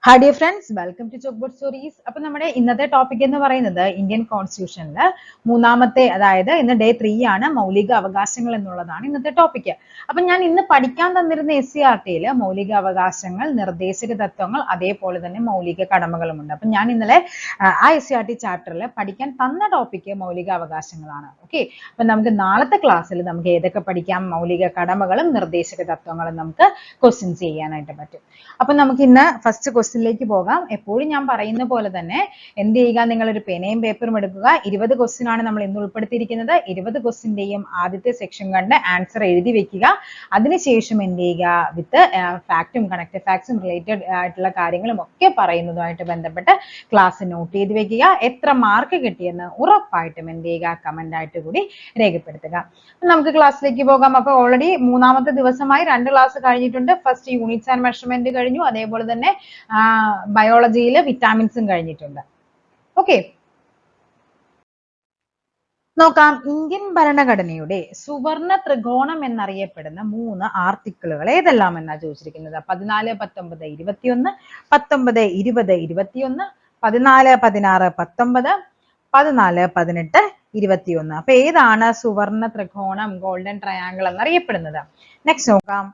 Hi dear friends, welcome to chalkboard stories. അപ്പൊ നമ്മുടെ ഇന്നത്തെ ടോപ്പിക് എന്ന് പറയുന്നത് ഇന്ത്യൻ കോൺസ്റ്റിറ്റ്യൂഷനില് മൂന്നാമത്തെ, അതായത് ഇന്ന് ഡേ 3 ആണ്, മൗലിക അവകാശങ്ങൾ എന്നുള്ളതാണ് ഇന്നത്തെ ടോപ്പിക്. അപ്പൊ ഞാൻ ഇന്ന് പഠിക്കാൻ തന്നിരുന്ന SCERT-യിൽ മൗലിക അവകാശങ്ങൾ, നിർദ്ദേശക തത്വങ്ങൾ, അതേപോലെ തന്നെ മൗലിക കടമകളുമുണ്ട്. അപ്പൊ ഞാൻ ഇന്നലെ ആ SCERT ചാപ്റ്ററിൽ പഠിക്കാൻ തന്ന ടോപ്പിക് മൗലിക അവകാശങ്ങളാണ്. ഓക്കെ, അപ്പൊ നമുക്ക് നാളത്തെ ക്ലാസ്സിൽ നമുക്ക് ഏതൊക്കെ പഠിക്കാം, മൗലിക കടമകളും നിർദ്ദേശക തത്വങ്ങളും നമുക്ക് ക്വസ്റ്റ്യൻസ് ചെയ്യാനായിട്ട് പറ്റും. അപ്പൊ നമുക്ക് ഇന്ന് ഫസ്റ്റ് ക്വസ്റ്റ്യനിലേക്ക് പോകാം. എപ്പോഴും ഞാൻ പറയുന്ന പോലെ തന്നെ എന്ത് ചെയ്യുക, നിങ്ങൾ ഒരു പേനയും പേപ്പറും എടുക്കുക. 20 ക്വസ്റ്റ്യൻ ആണ് നമ്മൾ ഇന്ന് ഉൾപ്പെടുത്തിയിരിക്കുന്നത്. 20 ക്വസ്റ്റ്യന്റെയും ആദ്യത്തെ സെക്ഷൻ കണ്ട് ആൻസർ എഴുതി വെക്കുക. അതിനുശേഷം എന്ത് ചെയ്യുക, വിത്ത് ഫാക്റ്റും കണക്റ്റഡ് ഫാക്ട്സും റിലേറ്റഡ് ആയിട്ടുള്ള കാര്യങ്ങളും ഒക്കെ പറയുന്നതുമായിട്ട് ബന്ധപ്പെട്ട് ക്ലാസ് നോട്ട് ചെയ്ത് വെക്കുക. എത്ര മാർക്ക് കിട്ടിയെന്ന് ഉറപ്പായിട്ടും എന്ത് ചെയ്യുക, കമന്റ് ആയിട്ട് കൂടി രേഖപ്പെടുത്തുക. നമുക്ക് ക്ലാസ്സിലേക്ക് പോകാം. അപ്പൊ ഓൾറെഡി മൂന്നാമത്തെ ദിവസമായി 2 ക്ലാസ് കഴിഞ്ഞിട്ടുണ്ട്. ഫസ്റ്റ് യൂണിറ്റ്സ് ആൻഡ് മെഷർമെന്റ് കഴിഞ്ഞു, അതേപോലെ തന്നെ ബയോളജിയിൽ വിറ്റാമിൻസും കഴിഞ്ഞിട്ടുണ്ട്. ഓക്കെ, നോക്കാം. ഇന്ത്യൻ ഭരണഘടനയുടെ സുവർണ ത്രികോണം എന്നറിയപ്പെടുന്ന 3 ആർട്ടിക്കിളുകൾ ഏതെല്ലാം എന്നാ ചോദിച്ചിരിക്കുന്നത്. 14, 19, 21, 19, 20, 21, 14, 16, 19, 14, 18, 21. അപ്പൊ ഏതാണ് സുവർണ ത്രികോണം, ഗോൾഡൻ ട്രയാങ്കിൾ എന്നറിയപ്പെടുന്നത്? നെക്സ്റ്റ് നോക്കാം.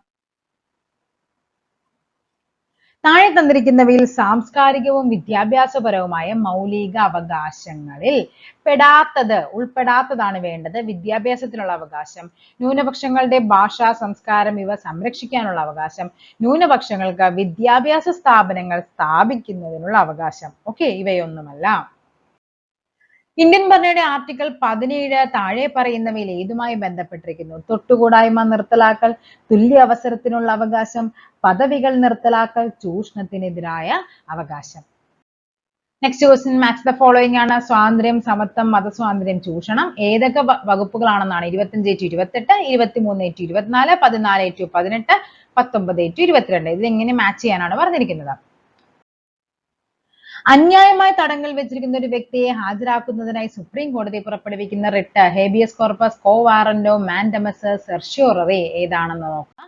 താഴെ തന്നിരിക്കുന്നവയിൽ സാംസ്കാരികവും വിദ്യാഭ്യാസപരവുമായ മൗലിക അവകാശങ്ങളിൽ ഉൾപ്പെടാത്തതാണ് വേണ്ടത്. വിദ്യാഭ്യാസത്തിനുള്ള അവകാശം, ന്യൂനപക്ഷങ്ങളുടെ ഭാഷ, സംസ്കാരം ഇവ സംരക്ഷിക്കാനുള്ള അവകാശം, ന്യൂനപക്ഷങ്ങൾക്ക് വിദ്യാഭ്യാസ സ്ഥാപനങ്ങൾ സ്ഥാപിക്കുന്നതിനുള്ള അവകാശം. ഓക്കെ, ഇവയൊന്നുമല്ല. ഇന്ത്യൻ ഭരണയുടെ ആർട്ടിക്കിൾ 17 താഴെ പറയുന്നവയിൽ ഏതുമായി ബന്ധപ്പെട്ടിരിക്കുന്നു? തൊട്ടുകൂടായ്മ നിർത്തലാക്കൽ, തുല്യ അവസരത്തിനുള്ള അവകാശം, പദവികൾ നിർത്തലാക്കൽ, ചൂഷണത്തിനെതിരായ അവകാശം. Next question, match the following ആണ്. സ്വാതന്ത്ര്യം, സമത്വം, മതസ്വാതന്ത്ര്യം, ചൂഷണം ഏതൊക്കെ വകുപ്പുകളാണെന്നാണ്? 25-28, 23-24, 14-18, 19-22. ഇത് എങ്ങനെ മാച്ച് ചെയ്യാനാണ് പറഞ്ഞിരിക്കുന്നത്? അന്യായമായി തടങ്കൽ വെച്ചിരിക്കുന്ന ഒരു വ്യക്തിയെ ഹാജരാക്കുന്നതിനായി സുപ്രീം കോടതി പുറപ്പെടുവിക്കുന്ന റിട്ട്, ഹേബിയസ് കോർപ്പസ്, കോ വാറന്റോ, മാൻഡമസ്, സെർഷ്യോററി ഏതാണെന്ന് നോക്കാം.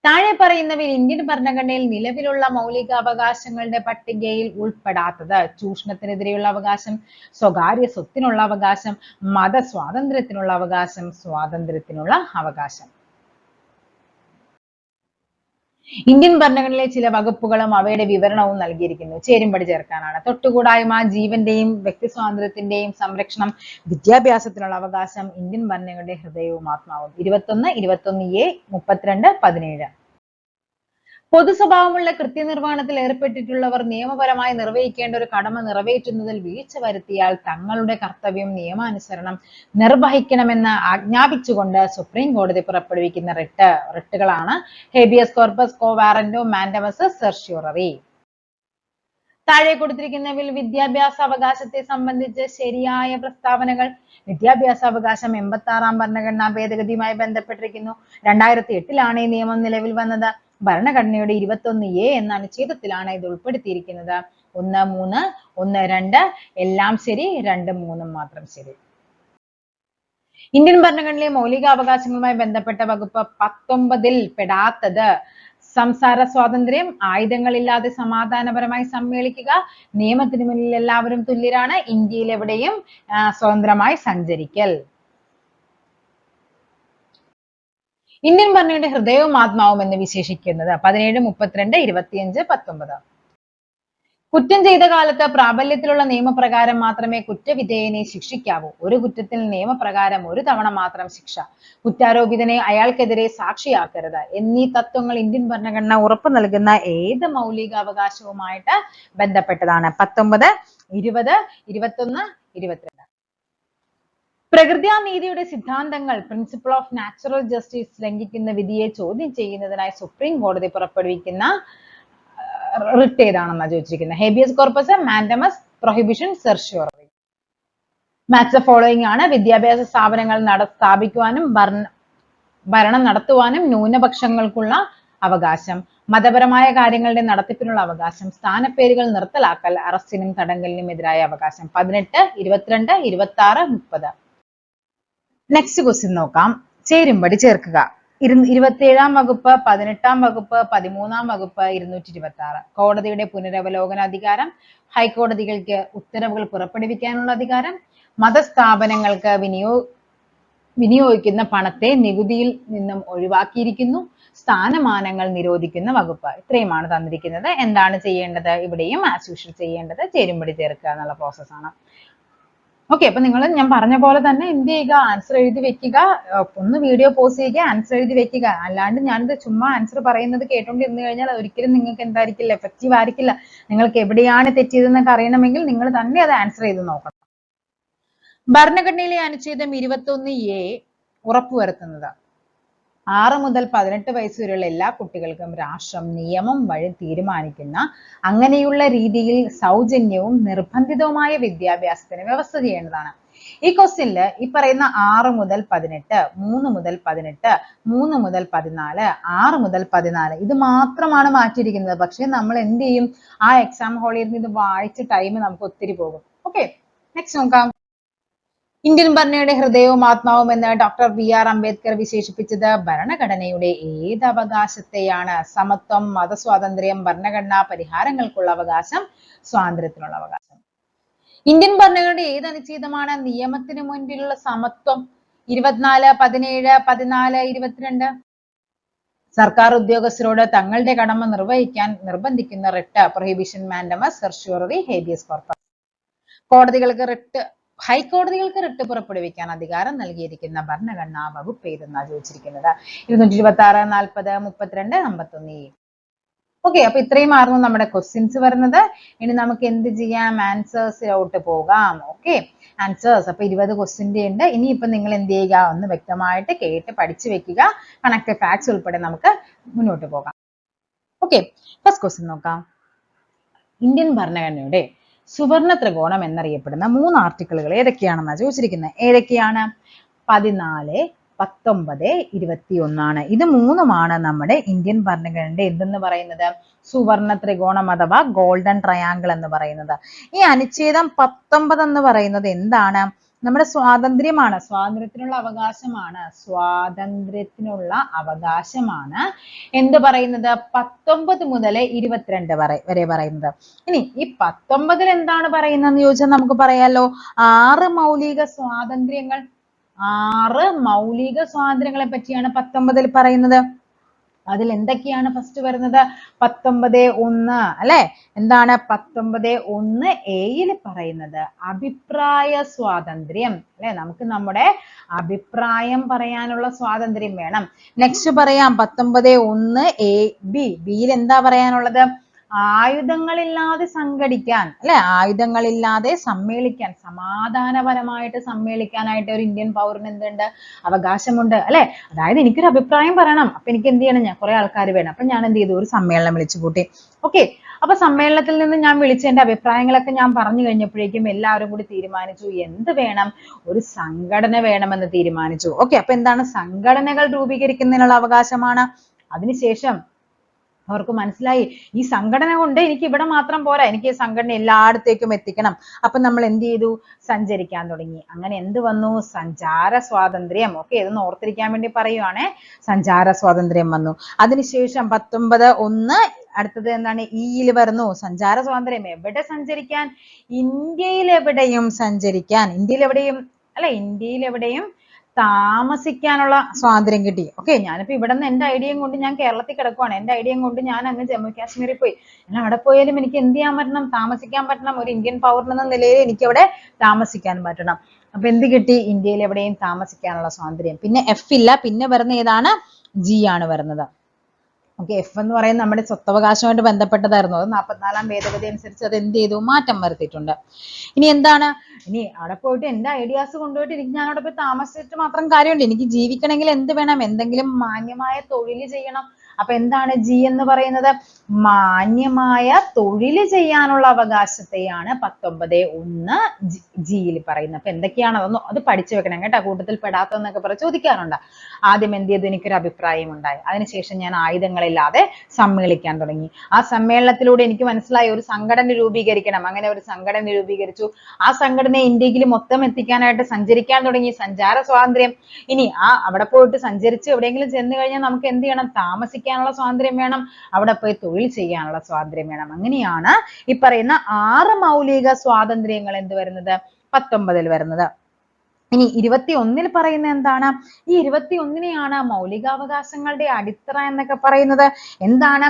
താഴെ പറയുന്നവയിൽ ഇന്ത്യൻ ഭരണഘടനയിൽ നിലവിലുള്ള മൗലിക അവകാശങ്ങളുടെ പട്ടികയിൽ ഉൾപ്പെടാത്തത്? ചൂഷണത്തിനെതിരെയുള്ള അവകാശം, സ്വകാര്യ സ്വത്തിനുള്ള അവകാശം, മതസ്വാതന്ത്ര്യത്തിനുള്ള അവകാശം, സ്വാതന്ത്ര്യത്തിനുള്ള അവകാശം. ഇന്ത്യൻ ഭരണഘടനയിലെ ചില വകുപ്പുകളും അവയുടെ വിവരണവും നൽകിയിരിക്കുന്നു. ചേരുംപടി ചേർക്കാനാണ്. തൊട്ടുകൂടായ്മ, ജീവന്റെയും വ്യക്തി സ്വാതന്ത്ര്യത്തിന്റെയും സംരക്ഷണം, വിദ്യാഭ്യാസത്തിനുള്ള അവകാശം, ഇന്ത്യൻ ഭരണഘടനയുടെ ഹൃദയവും ആത്മാവും. 21, 21A, 32, 17. പൊതുസ്വഭാവമുള്ള കൃത്യനിർവഹണത്തിൽ ഏർപ്പെട്ടിട്ടുള്ളവർ നിയമപരമായി നിർവഹിക്കേണ്ട ഒരു കടമ നിറവേറ്റുന്നതിൽ വീഴ്ച വരുത്തിയാൽ തങ്ങളുടെ കർത്തവ്യം നിയമാനുസരണം നിർവഹിക്കണമെന്ന് ആജ്ഞാപിച്ചുകൊണ്ട് സുപ്രീം കോടതി പുറപ്പെടുവിക്കുന്ന റിട്ടുകളാണ് ഹേബിയസ് കോർപ്പസ്, കോ വാറന്റോ, മാൻഡമസ്, സെർഷ്യോററി. താഴെ കൊടുത്തിരിക്കുന്നവയിൽ വിദ്യാഭ്യാസ അവകാശത്തെ സംബന്ധിച്ച് ശരിയായ പ്രസ്താവനകൾ. വിദ്യാഭ്യാസ അവകാശം 86-ാം ഭരണഘടനാ ഭേദഗതിയുമായി ബന്ധപ്പെട്ടിരിക്കുന്നു. 2008-ലാണ് ഈ നിയമം നിലവിൽ വന്നത്. ഭരണഘടനയുടെ 21A എന്ന അനുച്ഛേദത്തിലാണ് ഇത് ഉൾപ്പെടുത്തിയിരിക്കുന്നത്. 1, 3, 1, 2 എല്ലാം ശരി, 2, 3 മാത്രം ശരി. ഇന്ത്യൻ ഭരണഘടനയിലെ മൗലിക അവകാശങ്ങളുമായി ബന്ധപ്പെട്ട വകുപ്പ് 19-ൽ പെടാത്തത്? സംസാര സ്വാതന്ത്ര്യം, ആയുധങ്ങളില്ലാതെ സമാധാനപരമായി സമ്മേളിക്കുക, നിയമത്തിന് മുന്നിൽ എല്ലാവരും തുല്യരാണ്, ഇന്ത്യയിൽ എവിടെയും സ്വതന്ത്രമായി സഞ്ചരിക്കൽ. ഇന്ത്യൻ ഭരണയുടെ ഹൃദയവും ആത്മാവും എന്ന് വിശേഷിക്കുന്നത്? 17, 32, 25, 19. കുറ്റം ചെയ്ത കാലത്ത് പ്രാബല്യത്തിലുള്ള നിയമപ്രകാരം മാത്രമേ കുറ്റവിധേയനെ ശിക്ഷിക്കാവൂ. ഒരു കുറ്റത്തിന് നിയമപ്രകാരം ഒരു തവണ മാത്രം ശിക്ഷ. കുറ്റാരോപിതനെ അയാൾക്കെതിരെ സാക്ഷിയാക്കരുത് എന്നീ തത്വങ്ങൾ ഇന്ത്യൻ ഭരണഘടന ഉറപ്പു നൽകുന്ന ഏത് മൗലിക അവകാശവുമായിട്ട് ബന്ധപ്പെട്ടതാണ്? 19, 20, 21, 22. പ്രകൃത്യാനീതിയുടെ സിദ്ധാന്തങ്ങൾ, പ്രിൻസിപ്പിൾ ഓഫ് നാച്ചുറൽ ജസ്റ്റിസ് ലംഘിക്കുന്ന വിധിയെ ചോദ്യം ചെയ്യുന്നതിനായി സുപ്രീം കോടതി പുറപ്പെടുവിക്കുന്ന റിട്ട് ഏതാണെന്നാ ചോദിച്ചിരിക്കുന്നത്? Habeas corpus, mandamus, prohibition, certiorari. Match the following ആണ്. വിദ്യാഭ്യാസ സ്ഥാപനങ്ങൾ സ്ഥാപിക്കുവാനും ഭരണം നടത്തുവാനും ന്യൂനപക്ഷങ്ങൾക്കുള്ള അവകാശം, മതപരമായ കാര്യങ്ങളുടെ നടത്തിപ്പിനുള്ള അവകാശം, സ്ഥാനപ്പേരുകൾ നിർത്തലാക്കൽ, അറസ്റ്റിനും തടങ്കലിനും എതിരായ അവകാശം. 18, 22, 26, 30. നെക്സ്റ്റ് ക്വസ്റ്റ്യൻ നോക്കാം. ചേരുംപടി ചേർക്കുക. 27-ാം വകുപ്പ്, 18-ാം വകുപ്പ്, 13-ാം വകുപ്പ്, 226. കോടതിയുടെ പുനരവലോകന അധികാരം, ഹൈക്കോടതികൾക്ക് ഉത്തരവുകൾ പുറപ്പെടുവിക്കാനുള്ള അധികാരം, മതസ്ഥാപനങ്ങൾക്ക് വിനിയോഗിക്കുന്ന പണത്തെ നികുതിയിൽ നിന്നും ഒഴിവാക്കിയിരിക്കുന്നു, സ്ഥാനമാനങ്ങൾ നിരോധിക്കുന്ന വകുപ്പ്. ഇത്രയുമാണ് തന്നിരിക്കുന്നത്. എന്താണ് ചെയ്യേണ്ടത്? ഇവിടെയും ആസ് യൂഷ്വൽ ചെയ്യേണ്ടത് ചേരുംപടി ചേർക്കുക എന്നുള്ള പ്രോസസ്സാണ്. ഓക്കെ, അപ്പൊ നിങ്ങൾ ഞാൻ പറഞ്ഞ പോലെ തന്നെ എന്ത് ചെയ്യുക, ആൻസർ എഴുതി വെക്കുക. ഒന്ന് വീഡിയോ പോസ് ചെയ്യുക, ആൻസർ എഴുതി വെക്കുക. അല്ലാണ്ട് ഞാനിത് ചുമ്മാ ആൻസർ പറയുന്നത് കേട്ടോണ്ടിരുന്നു കഴിഞ്ഞാൽ ഒരിക്കലും നിങ്ങൾക്ക് എന്തായിരിക്കില്ല, എഫക്റ്റീവ് ആയിരിക്കില്ല. നിങ്ങൾക്ക് എവിടെയാണ് തെറ്റിയതെന്നൊക്കെ അറിയണമെങ്കിൽ നിങ്ങൾ തന്നെ അത് ആൻസർ ചെയ്ത് നോക്കണം. ഭരണഘടനയിലെ അനുച്ഛേദം 21A ഉറപ്പുവരുത്തുന്നത് 6 മുതൽ 18 വയസ്സ് വരെയുള്ള എല്ലാ കുട്ടികൾക്കും രാഷ്ട്രം നിയമം വഴി തീരുമാനിക്കുന്ന അങ്ങനെയുള്ള രീതിയിൽ സൗജന്യവും നിർബന്ധിതവുമായ വിദ്യാഭ്യാസത്തിന് വ്യവസ്ഥ ചെയ്യേണ്ടതാണ്. ഈ ക്വസ്റ്റ്യനില് ഈ പറയുന്ന 6 മുതൽ 18, 3 മുതൽ 18, 3 മുതൽ 14, 6 മുതൽ 14 ഇത് മാത്രമാണ് മാറ്റിയിരിക്കുന്നത്. പക്ഷെ നമ്മൾ എന്ത് ചെയ്യും, ആ എക്സാം ഹാളിൽ നിന്ന് ഇത് വായിച്ച ടൈം നമുക്ക് ഒത്തിരി പോകും. ഓക്കെ, നെക്സ്റ്റ് നോക്കാം. ഇന്ത്യൻ ഭരണയുടെ ഹൃദയവും ആത്മാവും എന്ന് ഡോക്ടർ BR അംബേദ്കർ വിശേഷിപ്പിച്ചത് ഭരണഘടനയുടെ ഏത് അവകാശത്തെയാണ്? സമത്വം, മതസ്വാതന്ത്ര്യം, ഭരണഘടനാ പരിഹാരങ്ങൾക്കുള്ള അവകാശം, സ്വാതന്ത്ര്യത്തിനുള്ള അവകാശം. ഇന്ത്യൻ ഭരണഘടനയുടെ ഏത് അനുച്ഛേദമാണ് നിയമത്തിന് മുൻപിലുള്ള സമത്വം? 24, 17, 14, 22. സർക്കാർ ഉദ്യോഗസ്ഥരോട് തങ്ങളുടെ കടമ നിർവഹിക്കാൻ നിർബന്ധിക്കുന്ന writ, prohibition, mandamus, certiorari, habeas corpus. ഹൈക്കോടതികൾക്ക് റിട്ട് പുറപ്പെടുവിക്കാൻ അധികാരം നൽകിയിരിക്കുന്ന ഭരണഘടനാ വകുപ്പ് ഏതെന്നാ ചോദിച്ചിരിക്കുന്നത്. 226, 40, 32, 51. ഓക്കെ, അപ്പൊ ഇത്രയുമായിരുന്നു നമ്മുടെ ക്വസ്റ്റ്യൻസ് വരുന്നത്. ഇനി നമുക്ക് എന്ത് ചെയ്യാം, ആൻസേഴ്സിലോട്ട് പോകാം. ഓക്കെ, ആൻസേഴ്സ് അപ്പൊ 20 ക്വസ്റ്റ്യൻ്റെ ഉണ്ട്. ഇനിയിപ്പൊ നിങ്ങൾ എന്ത് ചെയ്യുക, ഒന്ന് വ്യക്തമായിട്ട് കേട്ട് പഠിച്ചു വെക്കുക. കണക്ട് ഫാക്ട്സ് ഉൾപ്പെടെ നമുക്ക് മുന്നോട്ട് പോകാം. ഓക്കെ, ഫസ്റ്റ് ക്വസ്റ്റ്യൻ നോക്കാം. ഇന്ത്യൻ ഭരണഘടനയുടെ സുവർണ ത്രികോണം എന്നറിയപ്പെടുന്ന 3 ആർട്ടിക്കിളുകൾ ഏതൊക്കെയാണെന്നാണ് ചോദിച്ചിരിക്കുന്നത്. ഏതൊക്കെയാണ്? 14, 19, 21. ഇത് 3ഉമാണ് നമ്മുടെ ഇന്ത്യൻ ഭരണഘടനയുടെ എന്തെന്ന് പറയുന്നത്, സുവർണ ത്രികോണം അഥവാ ഗോൾഡൻ ട്രയാങ്കിൾ എന്ന് പറയുന്നത്. ഈ അനുച്ഛേദം 19 എന്ന് പറയുന്നത് എന്താണ്? നമ്മുടെ സ്വാതന്ത്ര്യമാണ്, സ്വാതന്ത്ര്യത്തിനുള്ള അവകാശമാണ്, സ്വാതന്ത്ര്യത്തിനുള്ള അവകാശമാണ് എന്ത് പറയുന്നത്, 19 മുതൽ 22 വരെ പറയുന്നത്. ഇനി ഈ 19 എന്താണ് പറയുന്നതെന്ന് ചോദിച്ചാൽ നമുക്ക് പറയാലോ, 6 മൗലിക സ്വാതന്ത്ര്യങ്ങൾ, 6 മൗലിക സ്വാതന്ത്ര്യങ്ങളെ പറ്റിയാണ് 19 പറയുന്നത്. അതിൽ എന്തൊക്കെയാണ് ഫസ്റ്റ് വരുന്നത്? 19(1) അല്ലെ? എന്താണ് 19(1)A പറയുന്നത്? അഭിപ്രായ സ്വാതന്ത്ര്യം അല്ലെ? നമുക്ക് നമ്മുടെ അഭിപ്രായം പറയാനുള്ള സ്വാതന്ത്ര്യം വേണം. നെക്സ്റ്റ് പറയാം 19(1)AB. ബിയിൽ എന്താ പറയാനുള്ളത്? ആയുധങ്ങളില്ലാതെ സംഘടിക്കാൻ അല്ലെ? ആയുധങ്ങളില്ലാതെ സമ്മേളിക്കാൻ, സമാധാനപരമായിട്ട് സമ്മേളിക്കാനായിട്ട് ഒരു ഇന്ത്യൻ പൗരന് എന്തുണ്ട്? അവകാശമുണ്ട് അല്ലെ? അതായത് എനിക്കൊരു അഭിപ്രായം പറയണം, അപ്പൊ എനിക്ക് എന്ത് ചെയ്യണം, ഞാൻ കുറെ ആൾക്കാർ വേണം, അപ്പൊ ഞാൻ എന്ത് ചെയ്തു, ഒരു സമ്മേളനം വിളിച്ചു കൂട്ടി. ഓക്കെ, അപ്പൊ സമ്മേളനത്തിൽ നിന്ന് ഞാൻ വിളിച്ച എന്റെ അഭിപ്രായങ്ങളൊക്കെ ഞാൻ പറഞ്ഞു കഴിഞ്ഞപ്പോഴേക്കും എല്ലാവരും കൂടി തീരുമാനിച്ചു എന്ത് വേണം, ഒരു സംഘടന വേണമെന്ന് തീരുമാനിച്ചു. ഓക്കെ, അപ്പൊ എന്താണ്? സംഘടനകൾ രൂപീകരിക്കുന്നതിനുള്ള അവകാശമാണ്. അതിനുശേഷം അവർക്ക് മനസ്സിലായി ഈ സംഘടന കൊണ്ട് എനിക്ക് ഇവിടെ മാത്രം പോരാ, എനിക്ക് ഈ സംഘടന എല്ലായിടത്തേക്കും എത്തിക്കണം. അപ്പൊ നമ്മൾ എന്ത് ചെയ്തു? സഞ്ചരിക്കാൻ തുടങ്ങി. അങ്ങനെ എന്ത് വന്നു? സഞ്ചാര സ്വാതന്ത്ര്യം. ഓക്കെ, ഇതൊന്ന് ഓർത്തിരിക്കാൻ വേണ്ടി പറയുവാണേ, സഞ്ചാര സ്വാതന്ത്ര്യം വന്നു. അതിനുശേഷം 19(1) അടുത്തത് എന്താണ്? ഇയിൽ വരുന്നു സഞ്ചാര സ്വാതന്ത്ര്യം. എവിടെ സഞ്ചരിക്കാൻ? ഇന്ത്യയിൽ എവിടെയും സഞ്ചരിക്കാൻ, ഇന്ത്യയിൽ എവിടെയും താമസിക്കാനുള്ള സ്വാതന്ത്ര്യം കിട്ടി. ഓക്കെ, ഞാനിപ്പോ ഇവിടെ നിന്ന് എന്റെ ഐഡിയയും കൊണ്ട് ഞാൻ കേരളത്തിൽ കിടക്കുവാണ്, എന്റെ ഐഡിയയും കൊണ്ട് ഞാൻ അങ്ങ് ജമ്മു കാശ്മീരിൽ പോയി, ഞാൻ അവിടെ പോയാലും എനിക്ക് എന്ത് ചെയ്യാൻ പറ്റണം? താമസിക്കാൻ പറ്റണം. ഒരു ഇന്ത്യൻ പൗരൻ എന്ന നിലയിൽ എനിക്ക് അവിടെ താമസിക്കാൻ പറ്റണം. അപ്പൊ എന്ത് കിട്ടി? ഇന്ത്യയിൽ എവിടെയും താമസിക്കാനുള്ള സ്വാതന്ത്ര്യം. പിന്നെ F ഇല്ല, പിന്നെ വരുന്ന ഏതാണ്? G ആണ് വരുന്നത്. ഓക്കെ, F എന്ന് പറയുന്നത് നമ്മുടെ സ്വത്തവകാശമായിട്ട് ബന്ധപ്പെട്ടതായിരുന്നു. അത് 44-ാം ഭേദഗതി അനുസരിച്ച് അത് എന്ത് ചെയ്തു? മാറ്റം വരുത്തിയിട്ടുണ്ട്. ഇനി എന്താണ്? ഇനി അവിടെ പോയിട്ട് എന്റെ ഐഡിയാസ് കൊണ്ടുപോയിട്ട് ഞാൻ അവിടെ പോയി താമസിച്ചിട്ട് മാത്രം കാര്യമുണ്ട്. എനിക്ക് ജീവിക്കണമെങ്കിൽ എന്ത് വേണം? എന്തെങ്കിലും മാന്യമായ തൊഴിൽ ചെയ്യണം. അപ്പൊ എന്താണ് ജി എന്ന് പറയുന്നത്? മാന്യമായ തൊഴിൽ ചെയ്യാനുള്ള അവകാശത്തെയാണ് 19(1) ജിയിൽ പറയുന്നത്. അപ്പൊ എന്തൊക്കെയാണ് അത് പഠിച്ചു വെക്കണം കേട്ടോ. കൂട്ടത്തിൽ പെടാത്തതെന്നൊക്കെ ചോദിക്കാറുണ്ട്. ആദ്യം എന്ത് ചെയ്തു? എനിക്കൊരു അഭിപ്രായം ഉണ്ടായി. അതിനുശേഷം ഞാൻ ആയുധങ്ങളില്ലാതെ സമ്മേളിക്കാൻ തുടങ്ങി. ആ സമ്മേളനത്തിലൂടെ എനിക്ക് മനസ്സിലായി ഒരു സംഘടന രൂപീകരിക്കണം. അങ്ങനെ ഒരു സംഘടന രൂപീകരിച്ചു. ആ സംഘടനയെ ഇന്ത്യയിൽ മൊത്തം എത്തിക്കാനായിട്ട് സഞ്ചരിക്കാൻ തുടങ്ങി. സഞ്ചാര സ്വാതന്ത്ര്യം. ഇനി അവിടെ പോയിട്ട് സഞ്ചരിച്ച് എവിടെയെങ്കിലും ചെന്ന് കഴിഞ്ഞാൽ നമുക്ക് എന്ത് ചെയ്യണം? താമസിക്കാനുള്ള സ്വാതന്ത്ര്യം വേണം. അവിടെ പോയി തൊഴിൽ ചെയ്യാനുള്ള സ്വാതന്ത്ര്യം വേണം. അങ്ങനെയാണ് ഈ പറയുന്ന 6 മൗലിക സ്വാതന്ത്ര്യങ്ങൾ എന്ത് വരുന്നത്? 19 വരുന്നത്. ഇനി 21 പറയുന്നത് എന്താണ്? ഈ 21നെയാണ് മൗലികാവകാശങ്ങളുടെ അടിത്തറ എന്നൊക്കെ പറയുന്നത്. എന്താണ്?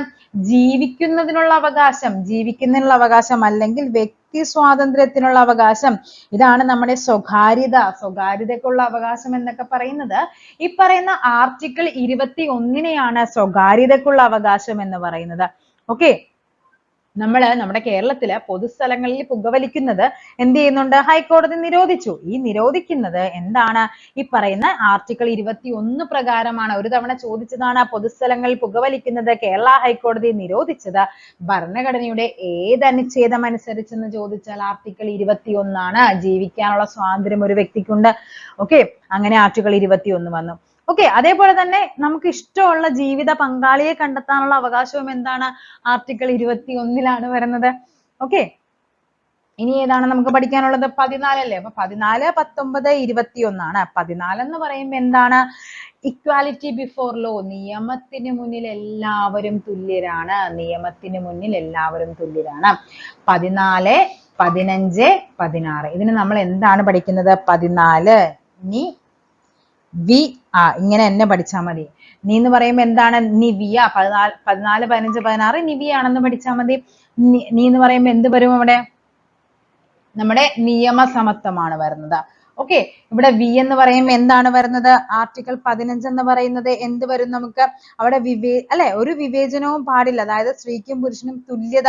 ജീവിക്കുന്നതിനുള്ള അവകാശം, ജീവിക്കുന്നതിനുള്ള അവകാശം അല്ലെങ്കിൽ വ്യക്തി സ്വാതന്ത്ര്യത്തിനുള്ള അവകാശം. ഇതാണ് നമ്മുടെ സ്വകാര്യതയ്ക്കുള്ള അവകാശം എന്നൊക്കെ പറയുന്നത്. ഈ പറയുന്ന ആർട്ടിക്കിൾ 21നെയാണ് സ്വകാര്യതയ്ക്കുള്ള അവകാശം എന്ന് പറയുന്നത്. ഓക്കെ, നമ്മുടെ കേരളത്തില് പൊതുസ്ഥലങ്ങളിൽ പുകവലിക്കുന്നത് എന്ത് ചെയ്യുന്നുണ്ട്? ഹൈക്കോടതി നിരോധിച്ചു. ഈ നിരോധിക്കുന്നത് എന്താണ്? ഈ പറയുന്ന ആർട്ടിക്കിൾ 21 പ്രകാരമാണ്. ഒരു തവണ ചോദിച്ചതാണ് പൊതുസ്ഥലങ്ങളിൽ പുകവലിക്കുന്നത് കേരള ഹൈക്കോടതി നിരോധിച്ചത് ഭരണഘടനയുടെ ഏത് അനുച്ഛേദം അനുസരിച്ചെന്ന് ചോദിച്ചാൽ ആർട്ടിക്കിൾ 21 ആണ്. ജീവിക്കാനുള്ള സ്വാതന്ത്ര്യം ഒരു വ്യക്തിക്കുണ്ട്. ഓക്കെ, അങ്ങനെ ആർട്ടിക്കിൾ 21 വന്നു. ഓക്കെ, അതേപോലെ തന്നെ നമുക്ക് ഇഷ്ടമുള്ള ജീവിത പങ്കാളിയെ കണ്ടെത്താനുള്ള അവകാശവും എന്താണ്? ആർട്ടിക്കിൾ 21ലാണ് വരുന്നത്. ഓക്കെ, ഇനി ഏതാണ് നമുക്ക് പഠിക്കാനുള്ളത്? 14 അല്ലേ? അപ്പൊ 14, 19, 21 ആണ്. 14 എന്ന് പറയുമ്പോൾ എന്താണ്? Equality before law. നിയമത്തിന് മുന്നിൽ എല്ലാവരും തുല്യരാണ്. നിയമത്തിന് മുന്നിൽ എല്ലാവരും തുല്യരാണ്. 14, 15, 16 ഇതിന് നമ്മൾ എന്താണ് പഠിക്കുന്നത്? 14 നീ വി ഇങ്ങനെ തന്നെ പഠിച്ചാൽ മതി. നീ എന്ന് പറയുമ്പോൾ എന്താണ്? നിവിയ. 14, 15, 16 നിവിയാണെന്ന് പഠിച്ചാൽ മതി. നീ എന്ന് പറയുമ്പോൾ എന്ത് വരും അവിടെ? നമ്മുടെ നിയമസമത്വമാണ് വരുന്നത്. ഓക്കെ, ഇവിടെ വി എന്ന് പറയുമ്പോൾ എന്താണ് വരുന്നത്? ആർട്ടിക്കിൾ 15 എന്ന് പറയുന്നത് എന്ത് വരും നമുക്ക്? അവിടെ അല്ലെ, ഒരു വിവേചനവും പാടില്ല. അതായത് സ്ത്രീക്കും പുരുഷനും തുല്യത,